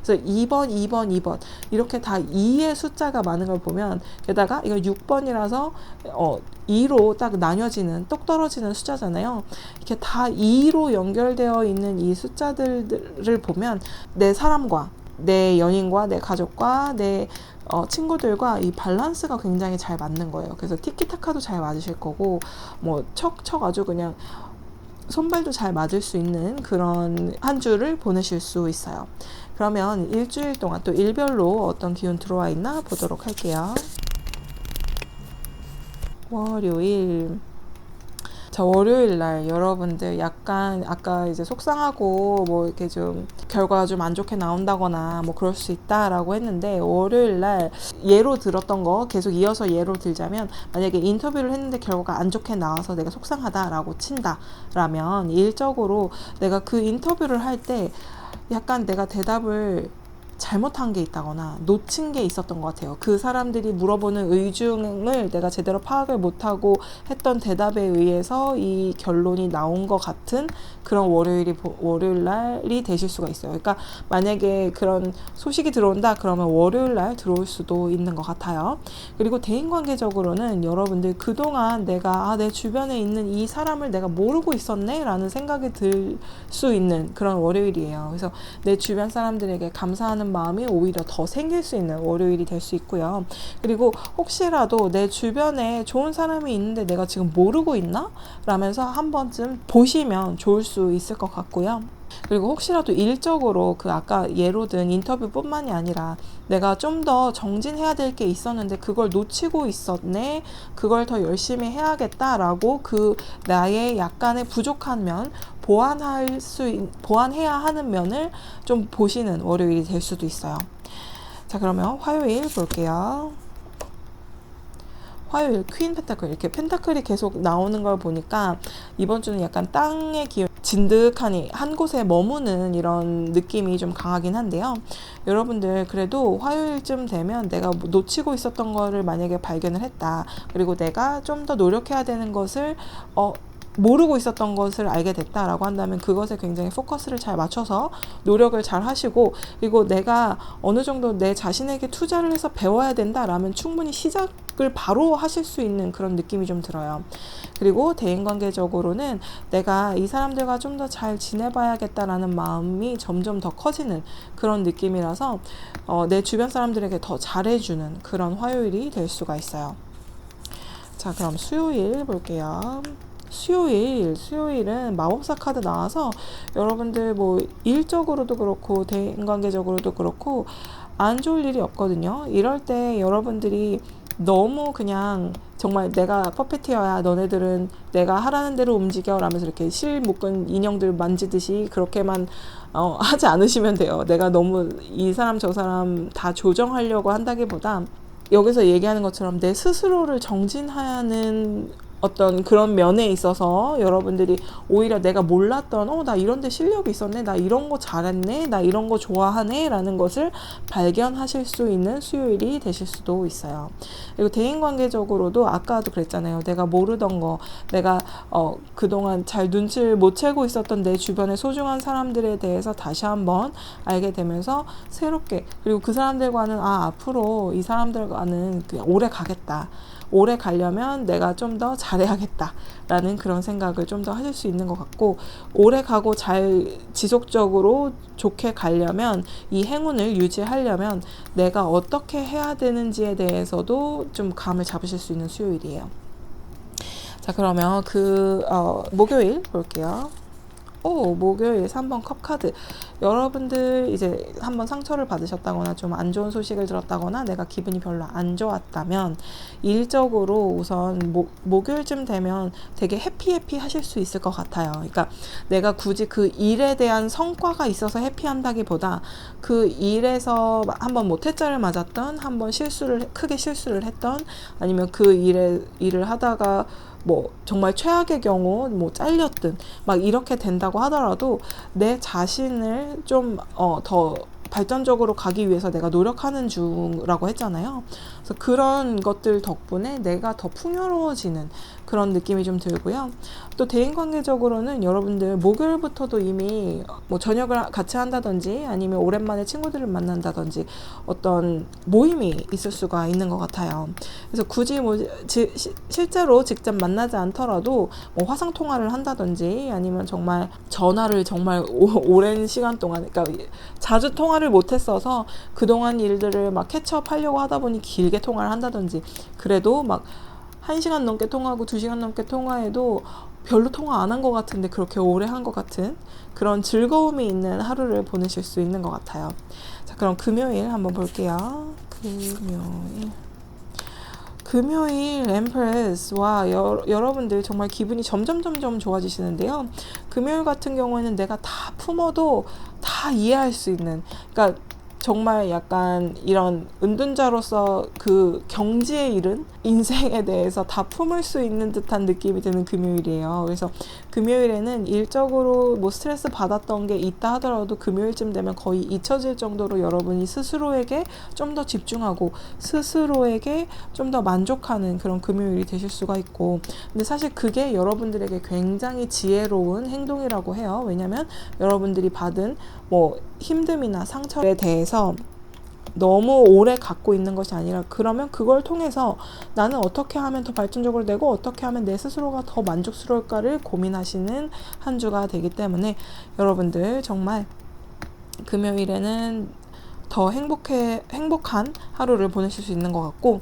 그래서 2번 이렇게 다 2의 숫자가 많은 걸 보면, 게다가 이거 6번이라서 2로 딱 나뉘어지는, 똑 떨어지는 숫자잖아요. 이렇게 다 2로 연결되어 있는 이 숫자들을 보면 내 사람과 내 연인과 내 가족과 내 친구들과 이 밸런스가 굉장히 잘 맞는 거예요. 그래서 티키타카도 잘 맞으실 거고, 뭐 척척 아주 그냥 손발도 잘 맞을 수 있는 그런 한 주를 보내실 수 있어요. 그러면 일주일 동안 또 일별로 어떤 기운 들어와 있나 보도록 할게요. 월요일. 자, 월요일 날 여러분들 약간 아까 이제 속상하고 뭐 이렇게 좀 결과가 좀 안 좋게 나온다거나 뭐 그럴 수 있다라고 했는데, 월요일 날 예로 들었던 거 계속 이어서 예로 들자면, 만약에 인터뷰를 했는데 결과가 안 좋게 나와서 내가 속상하다라고 친다라면, 일적으로 내가 그 인터뷰를 할 때 약간 내가 대답을 잘못한 게 있다거나 놓친 게 있었던 것 같아요. 그 사람들이 물어보는 의중을 내가 제대로 파악을 못하고 했던 대답에 의해서 이 결론이 나온 것 같은 그런 월요일 날이 되실 수가 있어요. 그러니까 만약에 그런 소식이 들어온다 그러면 월요일 날 들어올 수도 있는 것 같아요. 그리고 대인관계적으로는 여러분들 그동안 내가 내 주변에 있는 이 사람을 내가 모르고 있었네 라는 생각이 들 수 있는 그런 월요일이에요. 그래서 내 주변 사람들에게 감사하는 마음이 오히려 더 생길 수 있는 월요일이 될 수 있고요. 그리고 혹시라도 내 주변에 좋은 사람이 있는데 내가 지금 모르고 있나? 라면서 한 번쯤 보시면 좋을 수 있을 것 같고요. 그리고 혹시라도 일적으로 그 아까 예로 든 인터뷰뿐만이 아니라 내가 좀 더 정진해야 될 게 있었는데 그걸 놓치고 있었네, 그걸 더 열심히 해야겠다라고 그 나의 약간의 부족한 면, 보완해야 하는 면을 좀 보시는 월요일이 될 수도 있어요. 자, 그러면 화요일 볼게요. 화요일 퀸 펜타클, 이렇게 펜타클이 계속 나오는 걸 보니까 이번 주는 약간 땅의 기운, 진득하니 한 곳에 머무는 이런 느낌이 좀 강하긴 한데요. 여러분들 그래도 화요일쯤 되면 내가 놓치고 있었던 거를 만약에 발견을 했다. 그리고 내가 좀 더 노력해야 되는 것을 모르고 있었던 것을 알게 됐다라고 한다면 그것에 굉장히 포커스를 잘 맞춰서 노력을 잘 하시고, 그리고 내가 어느 정도 내 자신에게 투자를 해서 배워야 된다라면 충분히 시작을 바로 하실 수 있는 그런 느낌이 좀 들어요. 그리고 대인관계적으로는 내가 이 사람들과 좀 더 잘 지내봐야겠다라는 마음이 점점 더 커지는 그런 느낌이라서 내 주변 사람들에게 더 잘해주는 그런 화요일이 될 수가 있어요. 자, 그럼 수요일 볼게요. 수요일은 마법사 카드 나와서 여러분들 뭐 일적으로도 그렇고 대인관계적으로도 그렇고 안 좋을 일이 없거든요. 이럴 때 여러분들이 너무 그냥 정말 내가 퍼페티어야, 너네들은 내가 하라는 대로 움직여 라면서 이렇게 실 묶은 인형들 만지듯이 그렇게만 하지 않으시면 돼요. 내가 너무 이 사람 저 사람 다 조정하려고 한다기보다 여기서 얘기하는 것처럼 내 스스로를 정진하는 어떤 그런 면에 있어서 여러분들이 오히려 내가 몰랐던 나 이런 데 실력이 있었네, 나 이런 거 잘했네, 나 이런 거 좋아하네 라는 것을 발견하실 수 있는 수요일이 되실 수도 있어요. 그리고 대인관계적으로도 아까도 그랬잖아요. 내가 모르던 거, 내가 그동안 잘 눈치를 못 채고 있었던 내 주변의 소중한 사람들에 대해서 다시 한번 알게 되면서 새롭게, 그리고 그 사람들과는 앞으로 이 사람들과는 오래 가겠다, 오래 가려면 내가 좀 더 잘해야겠다라는 그런 생각을 좀 더 하실 수 있는 것 같고, 오래 가고 잘 지속적으로 좋게 가려면, 이 행운을 유지하려면 내가 어떻게 해야 되는지에 대해서도 좀 감을 잡으실 수 있는 수요일이에요. 자, 그러면 목요일 볼게요. 목요일 3번 컵 카드. 여러분들 이제 한번 상처를 받으셨다거나 좀 안 좋은 소식을 들었다거나 내가 기분이 별로 안 좋았다면 일적으로 우선 목요일쯤 되면 되게 해피 하실 수 있을 것 같아요. 그러니까 내가 굳이 그 일에 대한 성과가 있어서 해피한다기보다 그 일에서 한번 뭐 퇴짜를 맞았던, 한번 크게 실수를 했던, 아니면 그 일을 하다가 뭐 정말 최악의 경우 뭐 잘렸든 막 이렇게 된다고 하더라도 내 자신을 좀 더 발전적으로 가기 위해서 내가 노력하는 중이라고 했잖아요. 그래서 그런 것들 덕분에 내가 더 풍요로워지는 그런 느낌이 좀 들고요. 또 대인관계적으로는 여러분들 목요일부터도 이미 뭐 저녁을 같이 한다든지 아니면 오랜만에 친구들을 만난다든지 어떤 모임이 있을 수가 있는 것 같아요. 그래서 굳이 뭐 실제로 직접 만나지 않더라도 뭐 화상 통화를 한다든지 아니면 정말 전화를 정말 오랜 시간 동안, 그러니까 자주 통화를 못했어서 그동안 일들을 막 캐치업하려고 하다 보니 길게 통화를 한다든지, 그래도 막 1시간 넘게 통화하고 2시간 넘게 통화해도 별로 통화 안 한 것 같은데 그렇게 오래 한 것 같은 그런 즐거움이 있는 하루를 보내실 수 있는 것 같아요. 자, 그럼 금요일 한번 볼게요. 금요일 엠프레스와 여러분들 정말 기분이 점점 좋아지시는데요. 금요일 같은 경우에는 내가 다 품어도 다 이해할 수 있는, 그러니까 정말 약간 이런 은둔자로서 그 경지에 이른 인생에 대해서 다 품을 수 있는 듯한 느낌이 드는 금요일이에요. 그래서 금요일에는 일적으로 뭐 스트레스 받았던 게 있다 하더라도 금요일쯤 되면 거의 잊혀질 정도로 여러분이 스스로에게 좀 더 집중하고 스스로에게 좀 더 만족하는 그런 금요일이 되실 수가 있고, 근데 사실 그게 여러분들에게 굉장히 지혜로운 행동이라고 해요. 왜냐면 여러분들이 받은 뭐 힘듦이나 상처에 대해서 너무 오래 갖고 있는 것이 아니라, 그러면 그걸 통해서 나는 어떻게 하면 더 발전적으로 되고 어떻게 하면 내 스스로가 더 만족스러울까를 고민하시는 한 주가 되기 때문에 여러분들 정말 금요일에는 더 행복한 하루를 보내실 수 있는 것 같고,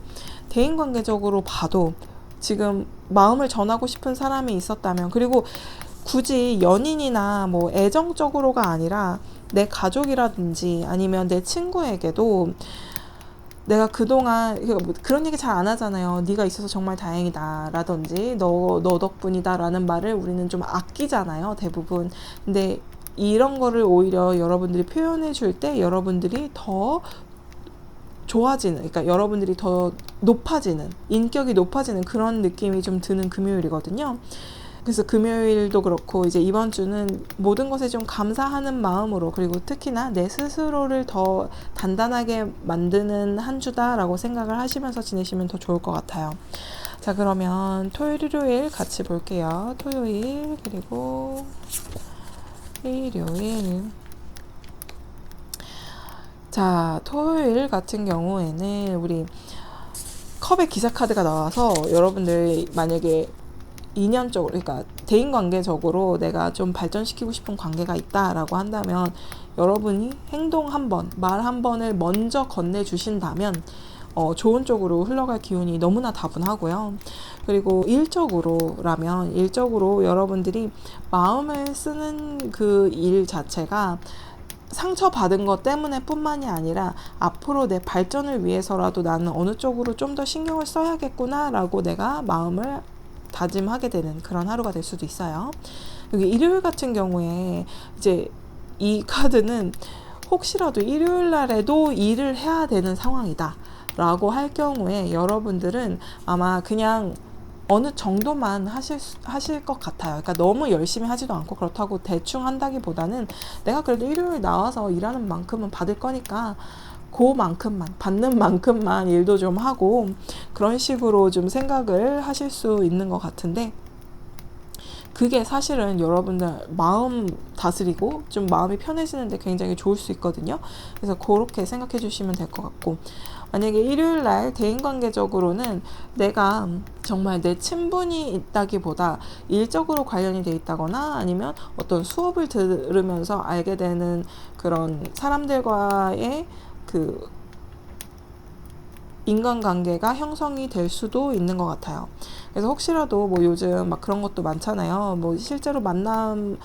대인관계적으로 봐도 지금 마음을 전하고 싶은 사람이 있었다면, 그리고 굳이 연인이나 뭐 애정적으로가 아니라 내 가족이라든지 아니면 내 친구에게도 내가 그동안 그런 얘기 잘 안 하잖아요. 네가 있어서 정말 다행이다 라든지 너 덕분이다 라는 말을 우리는 좀 아끼잖아요, 대부분. 근데 이런 거를 오히려 여러분들이 표현해 줄 때 여러분들이 더 좋아지는, 그러니까 여러분들이 더 높아지는, 인격이 높아지는 그런 느낌이 좀 드는 금요일이거든요. 그래서 금요일도 그렇고 이제 이번 주는 모든 것에 좀 감사하는 마음으로, 그리고 특히나 내 스스로를 더 단단하게 만드는 한 주다라고 생각을 하시면서 지내시면 더 좋을 것 같아요. 자, 그러면 토요일, 일요일 같이 볼게요. 토요일 그리고 일요일. 자, 토요일 같은 경우에는 우리 컵의 기사 카드가 나와서 여러분들 만약에 인연적으로, 그러니까 대인관계적으로 내가 좀 발전시키고 싶은 관계가 있다라고 한다면 여러분이 행동 한 번, 말 한 번을 먼저 건네주신다면 좋은 쪽으로 흘러갈 기운이 너무나 다분하고요. 그리고 일적으로라면 일적으로 여러분들이 마음을 쓰는 그 일 자체가 상처받은 것 때문에 뿐만이 아니라 앞으로 내 발전을 위해서라도 나는 어느 쪽으로 좀 더 신경을 써야겠구나 라고 내가 마음을 다짐하게 되는 그런 하루가 될 수도 있어요. 여기 일요일 같은 경우에 이제 이 카드는 혹시라도 일요일 날에도 일을 해야 되는 상황이다 라고 할 경우에 여러분들은 아마 그냥 어느 정도만 하실 것 같아요. 그러니까 너무 열심히 하지도 않고 그렇다고 대충 한다기보다는 내가 그래도 일요일 나와서 일하는 만큼은 받을 거니까 그만큼만, 받는 만큼만 일도 좀 하고 그런 식으로 좀 생각을 하실 수 있는 것 같은데, 그게 사실은 여러분들 마음 다스리고 좀 마음이 편해지는데 굉장히 좋을 수 있거든요. 그래서 그렇게 생각해 주시면 될 것 같고, 만약에 일요일 날 대인관계적으로는 내가 정말 내 친분이 있다기보다 일적으로 관련이 돼 있다거나 아니면 어떤 수업을 들으면서 알게 되는 그런 사람들과의 그 인간관계가 형성이 될 수도 있는 것 같아요. 그래서 혹시라도 뭐 요즘 막 그런 것도 많잖아요. 뭐 실제로 만나서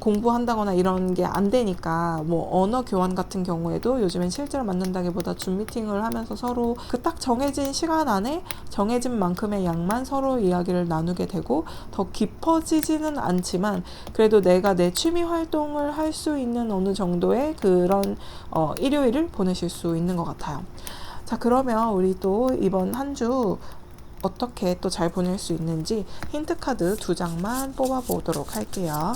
공부한다거나 이런 게 안 되니까 뭐 언어 교환 같은 경우에도 요즘엔 실제로 만난다기보다 줌 미팅을 하면서 서로 그 딱 정해진 시간 안에 정해진 만큼의 양만 서로 이야기를 나누게 되고 더 깊어지지는 않지만 그래도 내가 내 취미 활동을 할 수 있는 어느 정도의 그런 일요일을 보내실 수 있는 것 같아요. 자, 그러면 우리 또 이번 한 주 어떻게 또 잘 보낼 수 있는지 힌트 카드 2장만 뽑아보도록 할게요.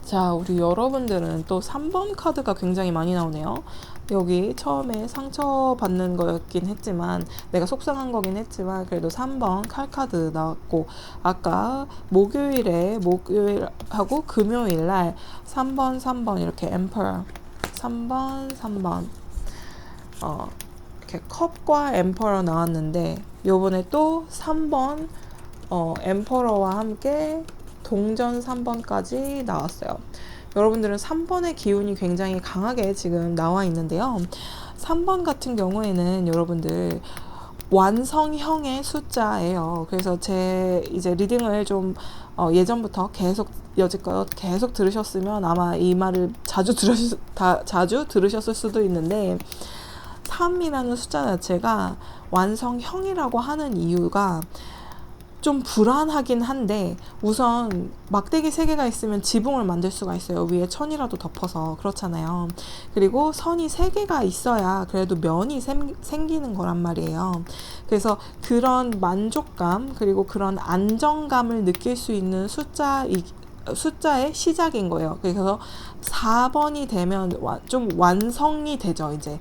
자, 우리 여러분들은 또 3번 카드가 굉장히 많이 나오네요. 여기 처음에 상처받는 거였긴 했지만 내가 속상한 거긴 했지만 그래도 3번 칼카드 나왔고, 아까 목요일하고 금요일날 3번 이렇게 엠퍼러 3번 이렇게 컵과 엠퍼러 나왔는데 요번에 또 3번 엠퍼러와 함께 동전 3번까지 나왔어요. 여러분들은 3번의 기운이 굉장히 강하게 지금 나와 있는데요. 3번 같은 경우에는 여러분들 완성형의 숫자예요. 그래서 제 이제 리딩을 좀 예전부터 여지껏 계속 들으셨으면 아마 이 말을 자주 들으셨을 수도 있는데, 3이라는 숫자 자체가 완성형이라고 하는 이유가 좀 불안하긴 한데, 우선 막대기 3개가 있으면 지붕을 만들 수가 있어요. 위에 천이라도 덮어서. 그렇잖아요. 그리고 선이 3개가 있어야 그래도 면이 생기는 거란 말이에요. 그래서 그런 만족감 그리고 그런 안정감을 느낄 수 있는 숫자의 시작인 거예요. 그래서 4번이 되면 좀 완성이 되죠, 이제.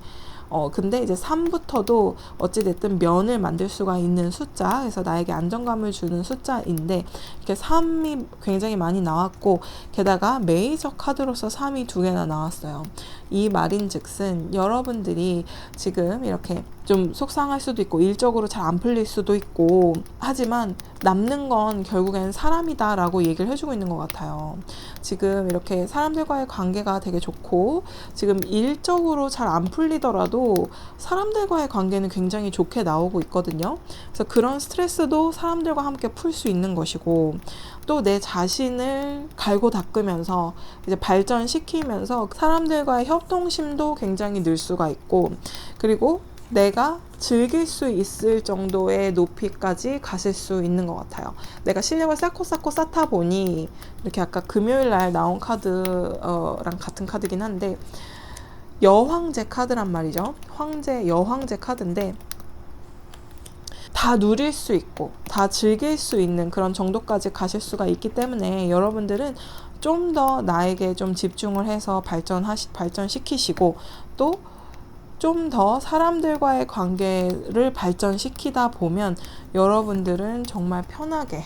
근데 이제 3부터도 어찌됐든 면을 만들 수가 있는 숫자, 그래서 나에게 안정감을 주는 숫자인데, 이렇게 3이 굉장히 많이 나왔고, 게다가 메이저 카드로서 3이 2개나 나왔어요. 이 말인 즉슨 여러분들이 지금 이렇게 좀 속상할 수도 있고 일적으로 잘 안 풀릴 수도 있고 하지만 남는 건 결국엔 사람이다 라고 얘기를 해주고 있는 것 같아요. 지금 이렇게 사람들과의 관계가 되게 좋고 지금 일적으로 잘 안 풀리더라도 사람들과의 관계는 굉장히 좋게 나오고 있거든요. 그래서 그런 스트레스도 사람들과 함께 풀 수 있는 것이고, 또 내 자신을 갈고 닦으면서 이제 발전시키면서 사람들과의 협동심도 굉장히 늘 수가 있고, 그리고 내가 즐길 수 있을 정도의 높이까지 가실 수 있는 것 같아요. 내가 실력을 쌓고 쌓다 보니 이렇게 아까 금요일 날 나온 카드랑 같은 카드긴 한데 여황제 카드란 말이죠. 여황제 카드인데 다 누릴 수 있고 다 즐길 수 있는 그런 정도까지 가실 수가 있기 때문에 여러분들은 좀 더 나에게 좀 집중을 해서 발전시키시고 또 좀 더 사람들과의 관계를 발전시키다 보면 여러분들은 정말 편하게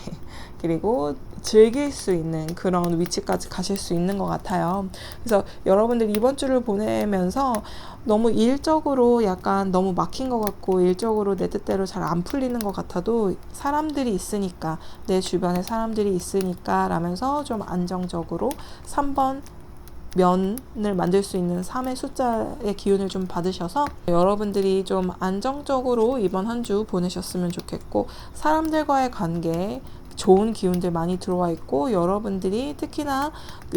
그리고 즐길 수 있는 그런 위치까지 가실 수 있는 것 같아요. 그래서 여러분들 이번 주를 보내면서 너무 일적으로 약간 너무 막힌 것 같고 일적으로 내 뜻대로 잘 안 풀리는 것 같아도 사람들이 있으니까 내 주변에 사람들이 있으니까 라면서 좀 안정적으로 3번 면을 만들 수 있는 3의 숫자의 기운을 좀 받으셔서 여러분들이 좀 안정적으로 이번 한 주 보내셨으면 좋겠고 사람들과의 관계 좋은 기운들 많이 들어와 있고 여러분들이 특히나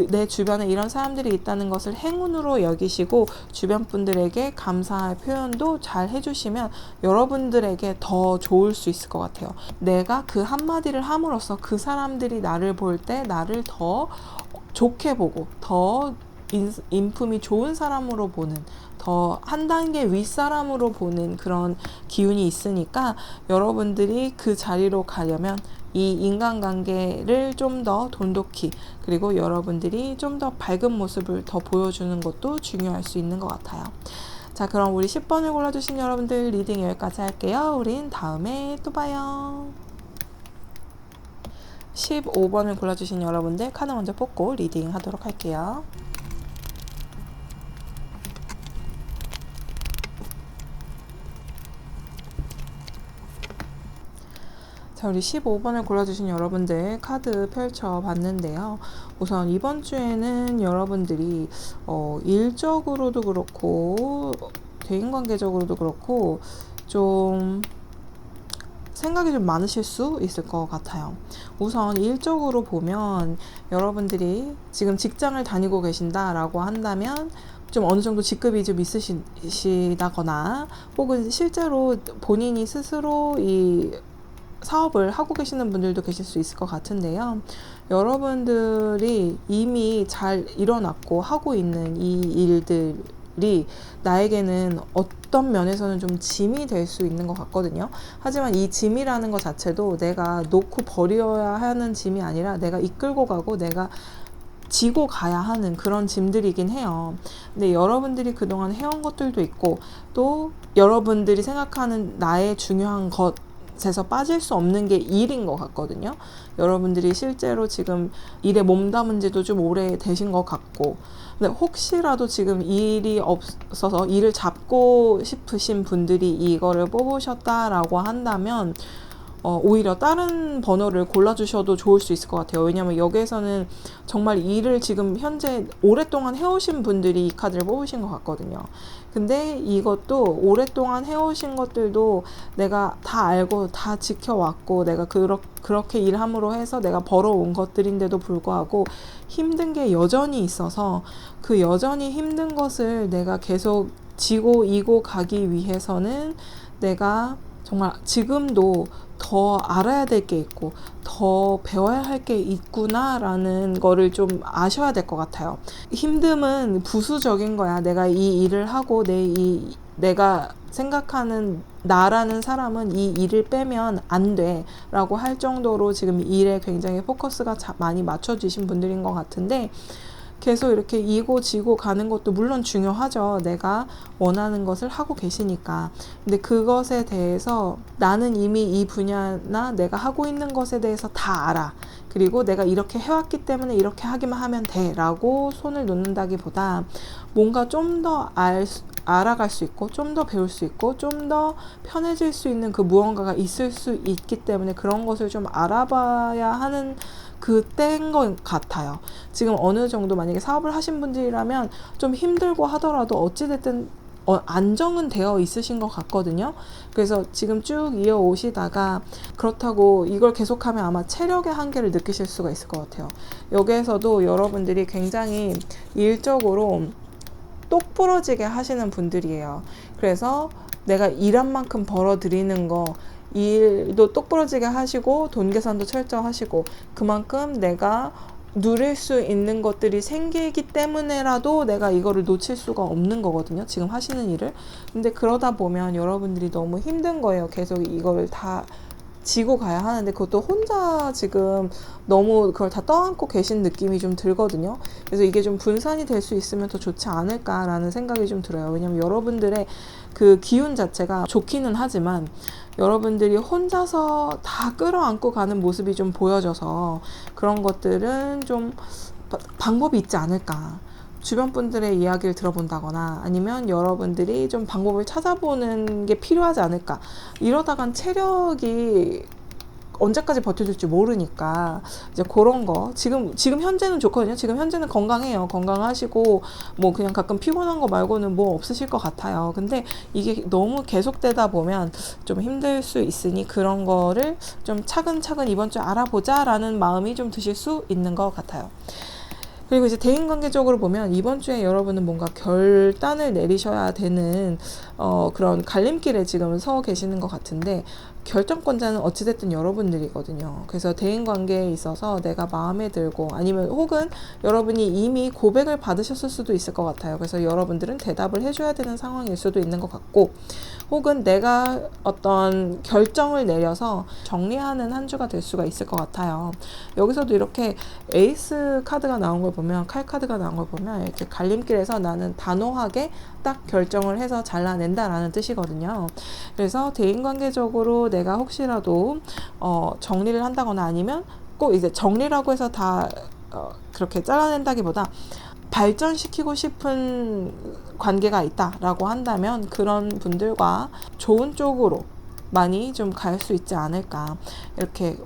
내 주변에 이런 사람들이 있다는 것을 행운으로 여기시고 주변 분들에게 감사의 표현도 잘 해주시면 여러분들에게 더 좋을 수 있을 것 같아요. 내가 그 한마디를 함으로써 그 사람들이 나를 볼 때 나를 더 좋게 보고 더 인품이 좋은 사람으로 보는 더 한 단계 윗사람으로 보는 그런 기운이 있으니까 여러분들이 그 자리로 가려면 이 인간관계를 좀 더 돈독히 그리고 여러분들이 좀 더 밝은 모습을 더 보여주는 것도 중요할 수 있는 것 같아요. 자, 그럼 우리 10번을 골라주신 여러분들 리딩 여기까지 할게요. 우린 다음에 또 봐요. 15번을 골라주신 여러분들 카드 먼저 뽑고 리딩 하도록 할게요. 자, 우리 15번을 골라주신 여러분들 카드 펼쳐봤는데요. 우선 이번 주에는 여러분들이 일적으로도 그렇고 대인관계적으로도 그렇고 좀 생각이 좀 많으실 수 있을 것 같아요. 우선 일적으로 보면 여러분들이 지금 직장을 다니고 계신다라고 한다면 좀 어느 정도 직급이 좀 있으시다거나 혹은 실제로 본인이 스스로 이 사업을 하고 계시는 분들도 계실 수 있을 것 같은데요. 여러분들이 이미 잘 일어났고 하고 있는 이 일들이 나에게는 어떤 면에서는 좀 짐이 될 수 있는 것 같거든요. 하지만 이 짐이라는 것 자체도 내가 놓고 버려야 하는 짐이 아니라 내가 이끌고 가고 내가 지고 가야 하는 그런 짐들이긴 해요. 근데 여러분들이 그동안 해온 것들도 있고 또 여러분들이 생각하는 나의 중요한 것에서 빠질 수 없는 게 일인 것 같거든요. 여러분들이 실제로 지금 일에 몸담은 지도 좀 오래 되신 것 같고 근데 혹시라도 지금 일이 없어서 일을 잡고 싶으신 분들이 이거를 뽑으셨다라고 한다면 오히려 다른 번호를 골라주셔도 좋을 수 있을 것 같아요. 왜냐하면 여기에서는 정말 일을 지금 현재 오랫동안 해오신 분들이 이 카드를 뽑으신 것 같거든요. 근데 이것도 오랫동안 해오신 것들도 내가 다 알고 다 지켜왔고 내가 그렇게 일함으로 해서 내가 벌어온 것들인데도 불구하고 힘든 게 여전히 있어서 그 여전히 힘든 것을 내가 계속 지고 이고 가기 위해서는 내가 정말 지금도 더 알아야 될 게 있고 더 배워야 할 게 있구나라는 거를 좀 아셔야 될 것 같아요. 힘듦은 부수적인 거야. 내가 이 일을 하고 내가 생각하는 나라는 사람은 이 일을 빼면 안 돼 라고 할 정도로 지금 일에 굉장히 포커스가 많이 맞춰지신 분들인 것 같은데 계속 이렇게 이고 지고 가는 것도 물론 중요하죠. 내가 원하는 것을 하고 계시니까. 근데 그것에 대해서 나는 이미 이 분야나 내가 하고 있는 것에 대해서 다 알아. 그리고 내가 이렇게 해왔기 때문에 이렇게 하기만 하면 돼 라고 손을 놓는다기보다 뭔가 좀 더 알아갈 수 있고 좀 더 배울 수 있고 좀 더 편해질 수 있는 그 무언가가 있을 수 있기 때문에 그런 것을 좀 알아봐야 하는 그때인 것 같아요. 지금 어느 정도 만약에 사업을 하신 분들이라면 좀 힘들고 하더라도 어찌됐든 안정은 되어 있으신 것 같거든요. 그래서 지금 쭉 이어오시다가 그렇다고 이걸 계속하면 아마 체력의 한계를 느끼실 수가 있을 것 같아요. 여기에서도 여러분들이 굉장히 일적으로 똑 부러지게 하시는 분들이에요. 그래서 내가 일한 만큼 벌어들이는 거, 일도 똑부러지게 하시고 돈 계산도 철저하시고 그만큼 내가 누릴 수 있는 것들이 생기기 때문에라도 내가 이거를 놓칠 수가 없는 거거든요. 지금 하시는 일을. 근데 그러다 보면 여러분들이 너무 힘든 거예요. 계속 이거를 다 지고 가야 하는데 그것도 혼자 지금 너무 그걸 다 떠안고 계신 느낌이 좀 들거든요. 그래서 이게 좀 분산이 될 수 있으면 더 좋지 않을까라는 생각이 좀 들어요. 왜냐면 여러분들의 그 기운 자체가 좋기는 하지만 여러분들이 혼자서 다 끌어안고 가는 모습이 좀 보여져서 그런 것들은 좀 방법이 있지 않을까. 주변 분들의 이야기를 들어본다거나 아니면 여러분들이 좀 방법을 찾아보는 게 필요하지 않을까. 이러다간 체력이 언제까지 버텨줄지 모르니까 이제 그런 거 지금 현재는 좋거든요. 지금 현재는 건강해요. 건강하시고 뭐 그냥 가끔 피곤한 거 말고는 뭐 없으실 것 같아요. 근데 이게 너무 계속되다 보면 좀 힘들 수 있으니 그런 거를 좀 차근차근 이번 주에 알아보자라는 마음이 좀 드실 수 있는 것 같아요. 그리고 이제 대인관계적으로 보면 이번 주에 여러분은 뭔가 결단을 내리셔야 되는 그런 갈림길에 지금 서 계시는 것 같은데 결정권자는 어찌됐든 여러분들이거든요. 그래서 대인관계에 있어서 내가 마음에 들고 아니면 혹은 여러분이 이미 고백을 받으셨을 수도 있을 것 같아요. 그래서 여러분들은 대답을 해줘야 되는 상황일 수도 있는 것 같고 혹은 내가 어떤 결정을 내려서 정리하는 한 주가 될 수가 있을 것 같아요. 여기서도 이렇게 에이스 카드가 나온 걸 보면 칼 카드가 나온 걸 보면 이렇게 갈림길에서 나는 단호하게 딱 결정을 해서 잘라낸다라는 뜻이거든요. 그래서 대인관계적으로 내가 혹시라도 정리를 한다거나 아니면 꼭 이제 정리라고 해서 다 그렇게 잘라낸다기보다 발전시키고 싶은 관계가 있다라고 한다면 그런 분들과 좋은 쪽으로 많이 좀 갈 수 있지 않을까. 이렇게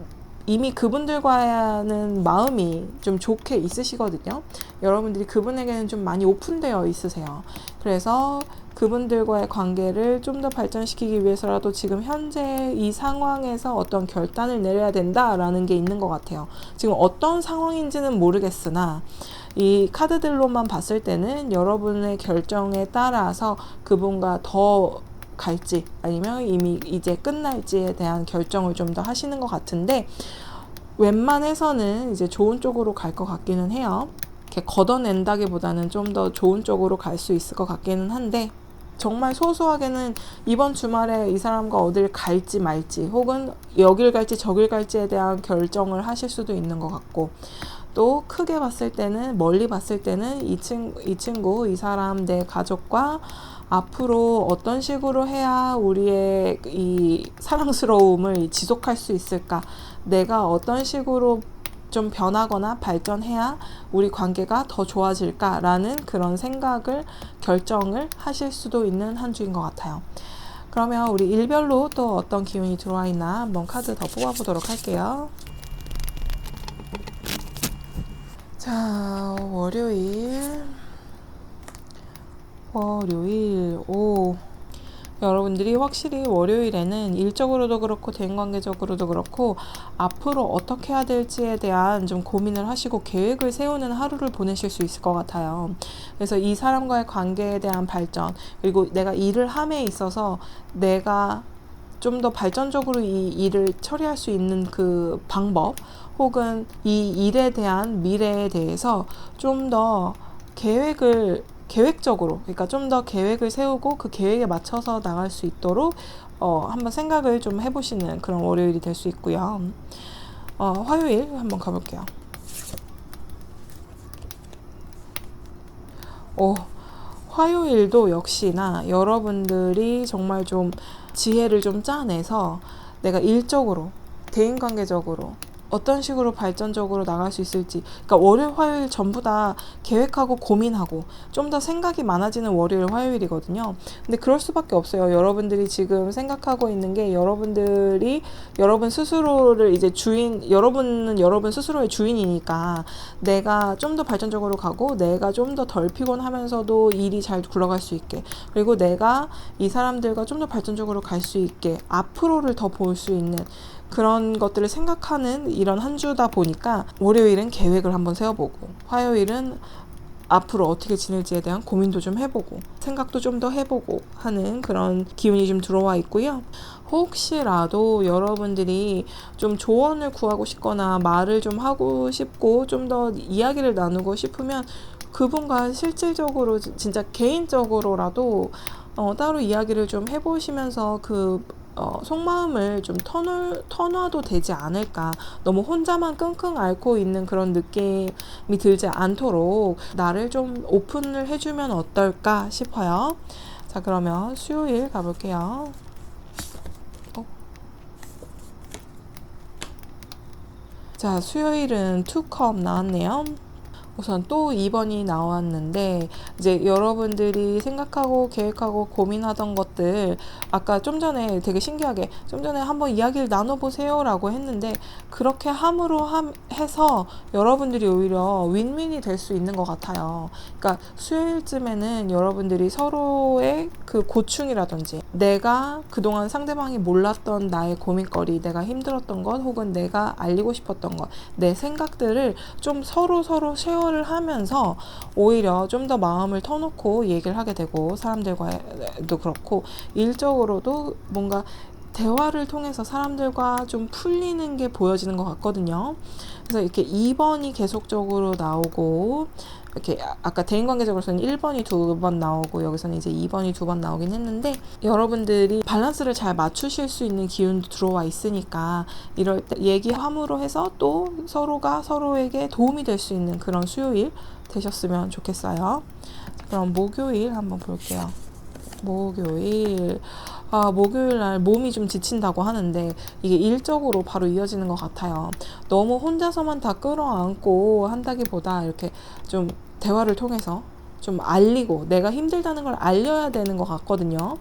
이미 그분들과는 마음이 좀 좋게 있으시거든요. 여러분들이 그분에게는 좀 많이 오픈되어 있으세요. 그래서 그분들과의 관계를 좀 더 발전시키기 위해서라도 지금 현재 이 상황에서 어떤 결단을 내려야 된다라는 게 있는 것 같아요. 지금 어떤 상황인지는 모르겠으나 이 카드들로만 봤을 때는 여러분의 결정에 따라서 그분과 더 갈지 아니면 이미 이제 끝날지에 대한 결정을 좀 더 하시는 것 같은데 웬만해서는 이제 좋은 쪽으로 갈 것 같기는 해요. 이렇게 걷어낸다기보다는 좀 더 좋은 쪽으로 갈 수 있을 것 같기는 한데 정말 소소하게는 이번 주말에 이 사람과 어딜 갈지 말지 혹은 여길 갈지 저길 갈지에 대한 결정을 하실 수도 있는 것 같고 또 크게 봤을 때는 멀리 봤을 때는 이 친구 이 사람 내 가족과 앞으로 어떤 식으로 해야 우리의 이 사랑스러움을 지속할 수 있을까? 내가 어떤 식으로 좀 변하거나 발전해야 우리 관계가 더 좋아질까라는 그런 생각을 결정을 하실 수도 있는 한 주인 것 같아요. 그러면 우리 일별로 또 어떤 기운이 들어와 있나 한번 카드 더 뽑아보도록 할게요. 자, 월요일, 여러분들이 확실히 월요일에는 일적으로도 그렇고 대인관계적으로도 그렇고 앞으로 어떻게 해야 될지에 대한 좀 고민을 하시고 계획을 세우는 하루를 보내실 수 있을 것 같아요. 그래서 이 사람과의 관계에 대한 발전 그리고 내가 일을 함에 있어서 내가 좀 더 발전적으로 이 일을 처리할 수 있는 그 방법 혹은 이 일에 대한 미래에 대해서 좀 더 계획적으로 그러니까 좀 더 계획을 세우고 그 계획에 맞춰서 나갈 수 있도록 한번 생각을 좀 해보시는 그런 월요일이 될 수 있고요. 화요일 한번 가볼게요. 화요일도 역시나 여러분들이 정말 좀 지혜를 좀 짜내서 내가 일적으로 대인관계적으로 어떤 식으로 발전적으로 나갈 수 있을지 그러니까 월요일 화요일 전부 다 계획하고 고민하고 좀 더 생각이 많아지는 월요일 화요일이거든요. 근데 그럴 수밖에 없어요. 여러분들이 지금 생각하고 있는 게 여러분들이 여러분 스스로를 이제 여러분은 여러분 스스로의 주인이니까 내가 좀 더 발전적으로 가고 내가 좀 더 덜 피곤하면서도 일이 잘 굴러갈 수 있게 그리고 내가 이 사람들과 좀 더 발전적으로 갈 수 있게 앞으로를 더 볼 수 있는 그런 것들을 생각하는 이런 한 주다 보니까 월요일은 계획을 한번 세워보고 화요일은 앞으로 어떻게 지낼지에 대한 고민도 좀 해보고 생각도 좀 더 해보고 하는 그런 기운이 좀 들어와 있고요. 혹시라도 여러분들이 좀 조언을 구하고 싶거나 말을 좀 하고 싶고 좀 더 이야기를 나누고 싶으면 그분과 실질적으로 진짜 개인적으로라도 따로 이야기를 좀 해보시면서 속마음을 좀 터놔도 되지 않을까. 너무 혼자만 끙끙 앓고 있는 그런 느낌이 들지 않도록 나를 좀 오픈을 해주면 어떨까 싶어요. 자, 그러면 수요일 가볼게요. 자, 수요일은 투컵 나왔네요. 우선 또 2번이 나왔는데 이제 여러분들이 생각하고 계획하고 고민하던 것들 아까 좀 전에 되게 신기하게 좀 전에 한번 이야기를 나눠보세요 라고 했는데 그렇게 함으로 해서 여러분들이 오히려 윈윈이 될 수 있는 것 같아요. 그러니까 수요일쯤에는 여러분들이 서로의 그 고충이라든지 내가 그동안 상대방이 몰랐던 나의 고민거리, 내가 힘들었던 것 혹은 내가 알리고 싶었던 것, 내 생각들을 좀 서로 쉐어를 하면서 오히려 좀 더 마음을 터놓고 얘기를 하게 되고 사람들과도 그렇고 일적으로도 뭔가 대화를 통해서 사람들과 좀 풀리는 게 보여지는 것 같거든요. 그래서 이렇게 2번이 계속적으로 나오고 이렇게 아까 대인관계적으로서는 1번이 2번 나오고 여기서는 이제 2번이 2번 나오긴 했는데 여러분들이 밸런스를 잘 맞추실 수 있는 기운도 들어와 있으니까 이럴 때 얘기함으로 해서 또 서로가 서로에게 도움이 될 수 있는 그런 수요일 되셨으면 좋겠어요. 그럼 목요일 한번 볼게요. 목요일 날 몸이 좀 지친다고 하는데 이게 일적으로 바로 이어지는 것 같아요. 너무 혼자서만 다 끌어안고 한다기보다 이렇게 좀 대화를 통해서 좀 알리고 내가 힘들다는 걸 알려야 되는 것 같거든요.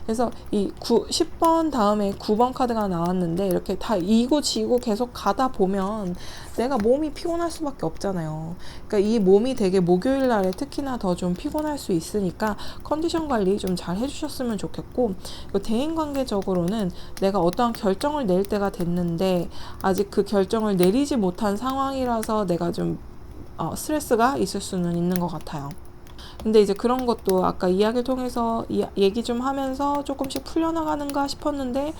그래서 이 10번 다음에 9번 카드가 나왔는데 이렇게 다 이고 지고 계속 가다 보면 내가 몸이 피곤할 수밖에 없잖아요. 그러니까 이 몸이 되게 목요일 날에 특히나 더 좀 피곤할 수 있으니까 컨디션 관리 좀 잘 해주셨으면 좋겠고 대인관계적으로는 내가 어떠한 결정을 낼 때가 됐는데 아직 그 결정을 내리지 못한 상황이라서 내가 좀 스트레스가 있을 수는 있는 것 같아요. 근데 이제 그런 것도 아까 이야기를 통해서 얘기 좀 하면서 조금씩 풀려나가는가 싶었는데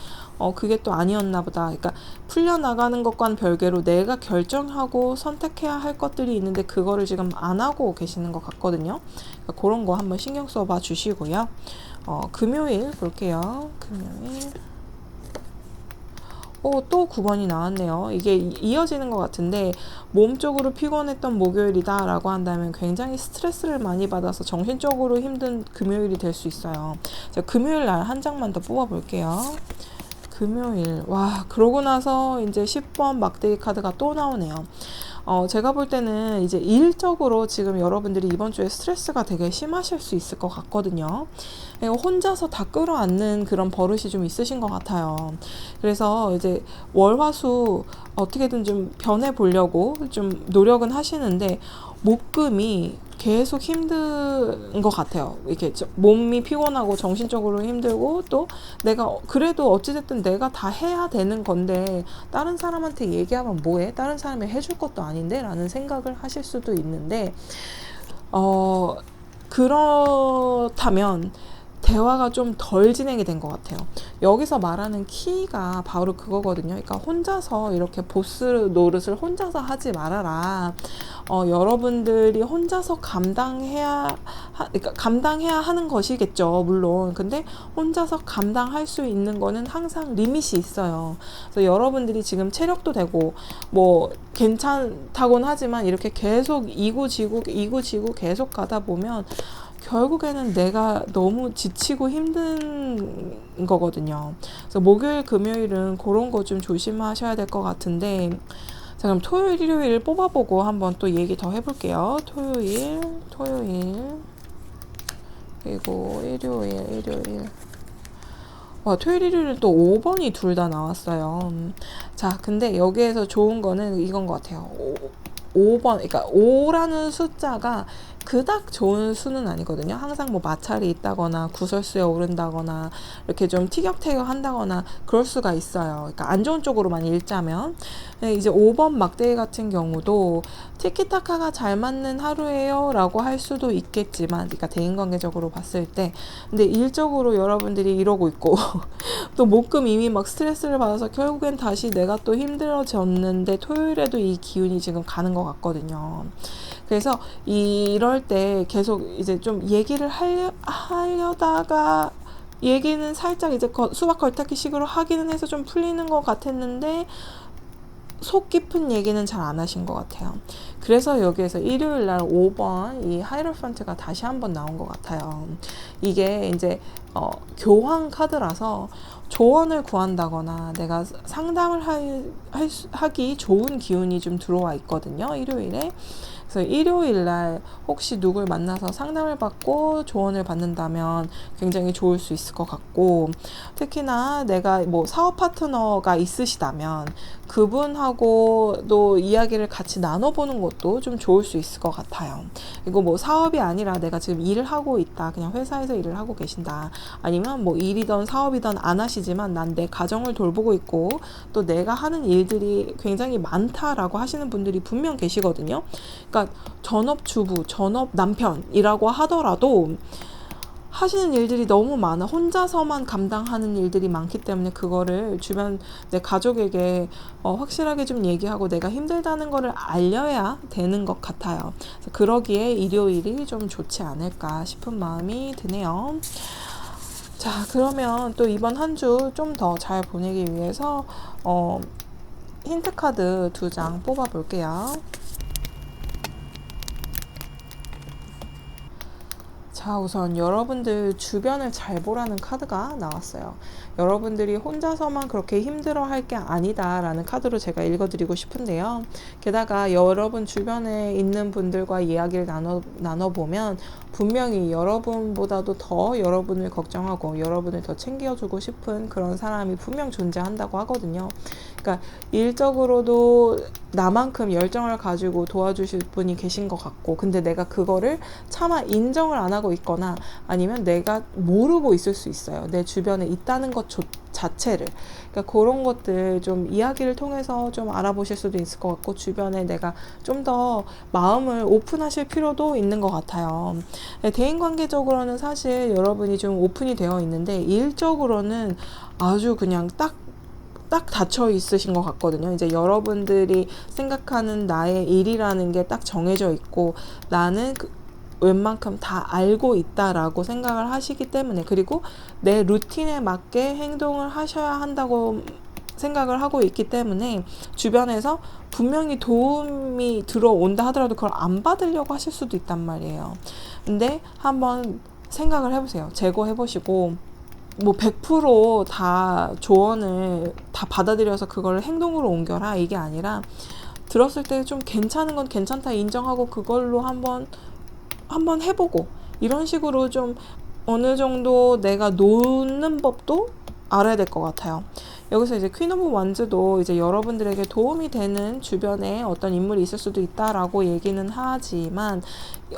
그게 또 아니었나 보다. 그러니까 풀려나가는 것과는 별개로 내가 결정하고 선택해야 할 것들이 있는데 그거를 지금 안 하고 계시는 것 같거든요. 그러니까 그런 거 한번 신경 써봐 주시고요. 금요일 볼게요. 금요일. 또 9번이 나왔네요. 이게 이어지는 것 같은데 몸적으로 피곤했던 목요일이다 라고 한다면 굉장히 스트레스를 많이 받아서 정신적으로 힘든 금요일이 될 수 있어요. 자, 금요일 날 한 장만 더 뽑아 볼게요. 금요일. 그러고 나서 이제 10번 막대기 카드가 또 나오네요. 제가 볼 때는 이제 일적으로 지금 여러분들이 이번 주에 스트레스가 되게 심하실 수 있을 것 같거든요. 혼자서 다 끌어안는 그런 버릇이 좀 있으신 것 같아요. 그래서 이제 월화수 어떻게든 좀 변해보려고 좀 노력은 하시는데 목금이 계속 힘든 것 같아요. 이렇게 몸이 피곤하고 정신적으로 힘들고 또 내가 그래도 어찌됐든 내가 다 해야 되는 건데 다른 사람한테 얘기하면 뭐해? 다른 사람이 해줄 것도 아닌데? 라는 생각을 하실 수도 있는데 그렇다면 대화가 좀 덜 진행이 된 것 같아요. 여기서 말하는 키가 바로 그거거든요. 그러니까 혼자서 이렇게 보스 노릇을 혼자서 하지 말아라. 여러분들이 혼자서 그러니까 감당해야 하는 것이겠죠, 물론. 근데 혼자서 감당할 수 있는 거는 항상 리밋이 있어요. 그래서 여러분들이 지금 체력도 되고 뭐 괜찮다고는 하지만 이렇게 계속 이고 지고 계속 가다 보면 결국에는 내가 너무 지치고 힘든 거거든요. 그래서 목요일, 금요일은 그런 거 좀 조심하셔야 될 것 같은데, 자, 그럼 토요일, 일요일 뽑아보고 한번 또 얘기 더 해볼게요. 토요일, 그리고 일요일. 토요일, 일요일은 또 5번이 둘 다 나왔어요. 자, 근데 여기에서 좋은 거는 이건 것 같아요. 5번, 그러니까 5라는 숫자가 그닥 좋은 수는 아니거든요. 항상 뭐 마찰이 있다거나 구설수에 오른다거나 이렇게 좀 티격태격 한다거나 그럴 수가 있어요. 그러니까 안 좋은 쪽으로만 읽자면. 이제 5번 막대기 같은 경우도 티키타카가 잘 맞는 하루예요 라고 할 수도 있겠지만, 그러니까 대인관계적으로 봤을 때, 근데 일적으로 여러분들이 이러고 있고 또 목금 이미 막 스트레스를 받아서 결국엔 다시 내가 또 힘들어졌는데 토요일에도 이 기운이 지금 가는 것 같거든요. 그래서 이럴 때 계속 이제 좀 얘기를 하려다가 얘기는 살짝 이제 수박 걸타기 식으로 하기는 해서 좀 풀리는 것 같았는데 속 깊은 얘기는 잘 안 하신 것 같아요. 그래서 여기에서 일요일 날 5번 이 하이로펀트가 다시 한번 나온 것 같아요. 이게 이제 교황 카드라서 조언을 구한다거나 내가 상담을 하기 좋은 기운이 좀 들어와 있거든요. 일요일에. 그래서 일요일 날 혹시 누굴 만나서 상담을 받고 조언을 받는다면 굉장히 좋을 수 있을 것 같고, 특히나 내가 뭐 사업 파트너가 있으시다면 그분하고도 이야기를 같이 나눠보는 것도 좀 좋을 수 있을 것 같아요. 이거 뭐 사업이 아니라 내가 지금 일을 하고 있다, 그냥 회사에서 일을 하고 계신다, 아니면 뭐 일이든 사업이든 안 하시지만 난 내 가정을 돌보고 있고 또 내가 하는 일들이 굉장히 많다라고 하시는 분들이 분명 계시거든요. 그러니까 전업주부, 전업 남편이라고 하더라도 하시는 일들이 너무 많아. 혼자서만 감당하는 일들이 많기 때문에 그거를 주변 내 가족에게 확실하게 좀 얘기하고 내가 힘들다는 거를 알려야 되는 것 같아요. 그래서 그러기에 일요일이 좀 좋지 않을까 싶은 마음이 드네요. 자, 그러면 또 이번 한 주 좀 더 잘 보내기 위해서 힌트 카드 2장 뽑아 볼게요. 자, 우선 여러분들 주변을 잘 보라는 카드가 나왔어요. 여러분들이 혼자서만 그렇게 힘들어할 게 아니다라는 카드로 제가 읽어드리고 싶은데요. 게다가 여러분 주변에 있는 분들과 이야기를 나눠보면 분명히 여러분보다도 더 여러분을 걱정하고 여러분을 더 챙겨주고 싶은 그런 사람이 분명 존재한다고 하거든요. 그러니까 일적으로도 나만큼 열정을 가지고 도와주실 분이 계신 것 같고, 근데 내가 그거를 차마 인정을 안 하고 있거나 아니면 내가 모르고 있을 수 있어요. 내 주변에 있다는 것 자체를. 그러니까 그런 것들 좀 이야기를 통해서 좀 알아보실 수도 있을 것 같고, 주변에 내가 좀 더 마음을 오픈하실 필요도 있는 것 같아요. 대인관계적으로는 사실 여러분이 좀 오픈이 되어 있는데 일적으로는 아주 그냥 딱 닫혀 있으신 것 같거든요. 이제 여러분들이 생각하는 나의 일이라는 게 딱 정해져 있고 나는 웬만큼 다 알고 있다라고 생각을 하시기 때문에, 그리고 내 루틴에 맞게 행동을 하셔야 한다고 생각을 하고 있기 때문에 주변에서 분명히 도움이 들어온다 하더라도 그걸 안 받으려고 하실 수도 있단 말이에요. 근데 한번 생각을 해보세요. 재고해보시고 뭐 100% 조언을 다 받아들여서 그걸 행동으로 옮겨라 이게 아니라, 들었을 때 좀 괜찮은 건 괜찮다 인정하고 그걸로 한번 해보고, 이런 식으로 좀 어느 정도 내가 놓는 법도 알아야 될 것 같아요. 여기서 이제 퀸 오브 완즈도 이제 여러분들에게 도움이 되는 주변에 어떤 인물이 있을 수도 있다라고 얘기는 하지만,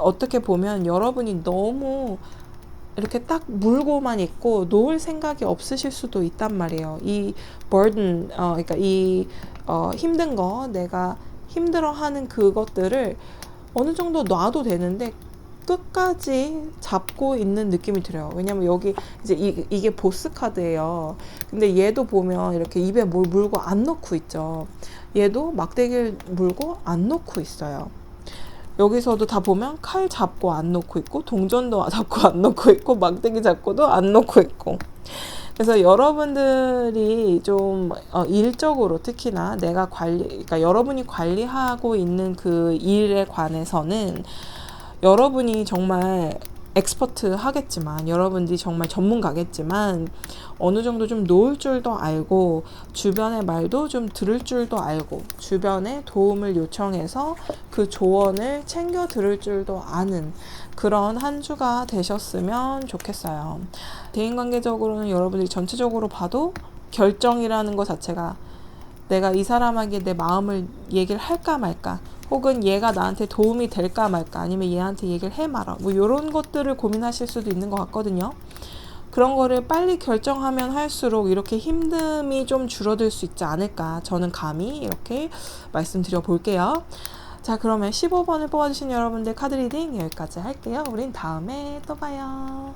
어떻게 보면 여러분이 너무 이렇게 딱 물고만 있고 놓을 생각이 없으실 수도 있단 말이에요. 이 burden, 그러니까 이 힘든 거, 내가 힘들어하는 그것들을 어느 정도 놔도 되는데 끝까지 잡고 있는 느낌이 들어요. 왜냐면 여기 이제 이게 보스 카드예요. 근데 얘도 보면 이렇게 입에 뭘 물고 안 넣고 있죠. 얘도 막대기를 물고 안 놓고 있어요. 여기서도 다 보면 칼 잡고 안 놓고 있고, 동전도 잡고 안 놓고 있고, 막대기 잡고도 안 놓고 있고. 그래서 여러분들이 좀 일적으로 특히나 그러니까 여러분이 관리하고 있는 그 일에 관해서는 여러분이 정말 엑스퍼트 하겠지만, 여러분들이 정말 전문가겠지만 어느 정도 좀 놓을 줄도 알고 주변의 말도 좀 들을 줄도 알고 주변에 도움을 요청해서 그 조언을 챙겨 들을 줄도 아는 그런 한 주가 되셨으면 좋겠어요. 대인관계적으로는 여러분들이 전체적으로 봐도 결정이라는 것 자체가 내가 이 사람에게 내 마음을 얘기를 할까 말까, 혹은 얘가 나한테 도움이 될까 말까, 아니면 얘한테 얘기를 해 말아, 뭐 이런 것들을 고민하실 수도 있는 것 같거든요. 그런 거를 빨리 결정하면 할수록 이렇게 힘듦이 좀 줄어들 수 있지 않을까, 저는 감히 이렇게 말씀드려 볼게요. 자, 그러면 15번을 뽑아주신 여러분들 카드 리딩 여기까지 할게요. 우린 다음에 또 봐요.